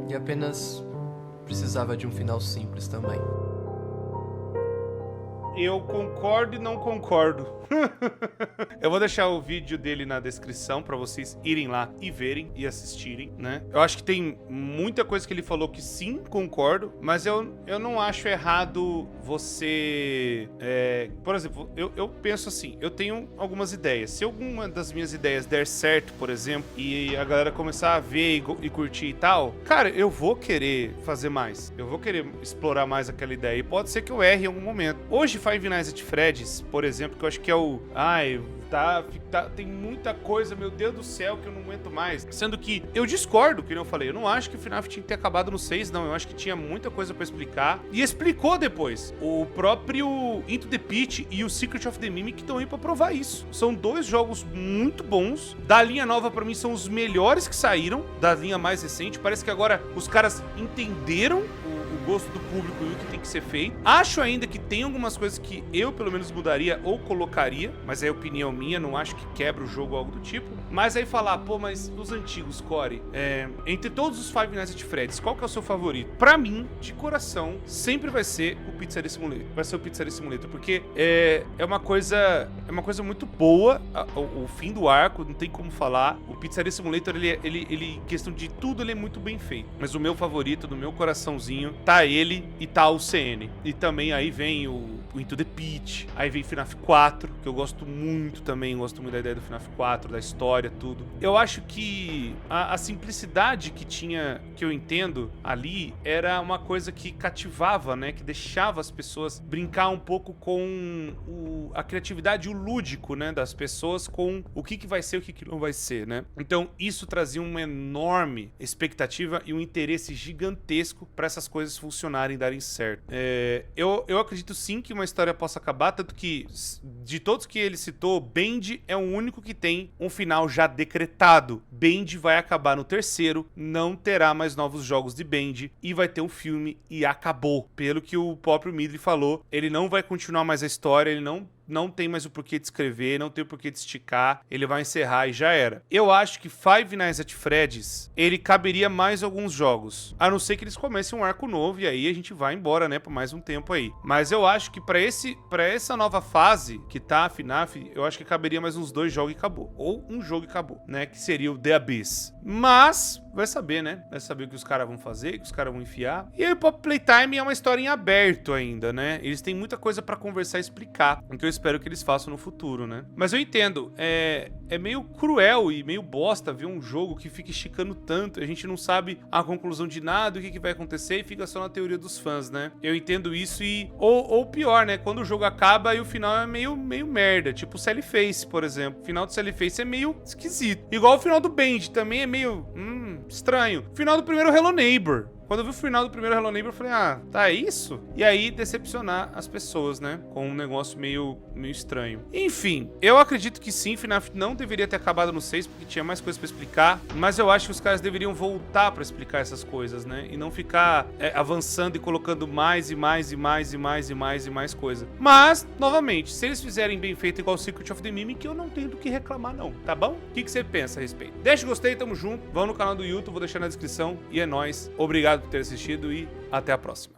e apenas precisava de um final simples também. Eu concordo e não concordo. Eu vou deixar o vídeo dele na descrição pra vocês irem lá e verem e assistirem, né? Eu acho que tem muita coisa que ele falou que sim, concordo, mas eu não acho errado você... por exemplo, eu penso assim, eu tenho algumas ideias. Se alguma das minhas ideias der certo, por exemplo, e a galera começar a ver e curtir e tal, cara, eu vou querer fazer mais. Eu vou querer explorar mais aquela ideia. E pode ser que eu erre em algum momento. Hoje, Five Nights at Freddy's, por exemplo, que eu acho que é o... tem muita coisa, meu Deus do céu, que eu não aguento mais. Sendo que eu discordo, que eu falei, eu não acho que o FNAF tinha que ter acabado no 6, não. Eu acho que tinha muita coisa pra explicar. E explicou depois. O próprio Into the Pit e o Secret of the Mimic estão aí pra provar isso. São dois jogos muito bons. Da linha nova, pra mim, são os melhores que saíram. Da linha mais recente. Parece que agora os caras entenderam o gosto do público e o que tem que ser feito. Acho ainda que tem algumas coisas que eu, pelo menos, mudaria ou colocaria, mas é opinião minha, não acho que quebra o jogo ou algo do tipo. Mas aí falar, pô, mas os antigos, Corey, entre todos os Five Nights at Freddy's, qual que é o seu favorito? Pra mim, de coração, sempre vai ser o Pizzeria Simulator. Vai ser o Pizzeria Simulator, porque é uma coisa muito boa, o fim do arco, não tem como falar. O Pizzeria Simulator, ele questão de tudo, ele é muito bem feito. Mas o meu favorito, do meu coraçãozinho, tá ele e tá o CN. E também aí vem o Into the Pit, aí vem FNAF 4, que eu gosto muito também, gosto muito da ideia do FNAF 4, da história, tudo. Eu acho que a simplicidade que tinha, que eu entendo ali, era uma coisa que cativava, né, que deixava as pessoas brincar um pouco com a criatividade e o lúdico, né, das pessoas com o que vai ser e o que não vai ser, né. Então, isso trazia uma enorme expectativa e um interesse gigantesco para essas coisas funcionarem e darem certo. Eu acredito sim que uma história possa acabar, tanto que de todos que ele citou, Bend é o único que tem um final já decretado. Bend vai acabar no 3º, não terá mais novos jogos de Bend e vai ter um filme e acabou. Pelo que o próprio Midley falou, ele não vai continuar mais a história, ele não não tem mais o porquê de escrever, não tem o porquê de esticar, ele vai encerrar e já era. Eu acho que Five Nights at Freddy's, ele caberia mais alguns jogos, a não ser que eles comecem um arco novo e aí a gente vai embora, né, por mais um tempo aí. Mas eu acho que pra essa nova fase que tá a FNAF, eu acho que caberia mais uns 2 jogos e acabou. Ou um jogo e acabou, né, que seria o The Abyss. Mas vai saber, né? Vai saber o que os caras vão fazer, o que os caras vão enfiar. E aí o Pop Playtime é uma história em aberto ainda, né? Eles têm muita coisa pra conversar e explicar, o que eu espero que eles façam no futuro, né? Mas eu entendo, é meio cruel e meio bosta ver um jogo que fica esticando tanto, a gente não sabe a conclusão de nada, o que vai acontecer e fica só na teoria dos fãs, né? Eu entendo isso ou pior, né? Quando o jogo acaba e o final é meio merda, tipo o Sally Face, por exemplo. O final do Sally Face é meio esquisito. Igual o final do Bend, também é meio estranho. O final do primeiro Hello Neighbor. Quando eu vi o final do primeiro Hello Neighbor, eu falei, tá, é isso? E aí, decepcionar as pessoas, né? Com um negócio meio estranho. Enfim, eu acredito que sim, FNAF não deveria ter acabado no 6, porque tinha mais coisas pra explicar, mas eu acho que os caras deveriam voltar pra explicar essas coisas, né? E não ficar avançando e colocando mais e mais e mais e mais e mais e mais coisa. Mas, novamente, se eles fizerem bem feito igual o Secret of the Mimic, eu não tenho do que reclamar não, tá bom? O que você pensa a respeito? Deixa o gostei, tamo junto, vão no canal do YouTube, vou deixar na descrição, e é nóis. Obrigado por ter assistido e até a próxima.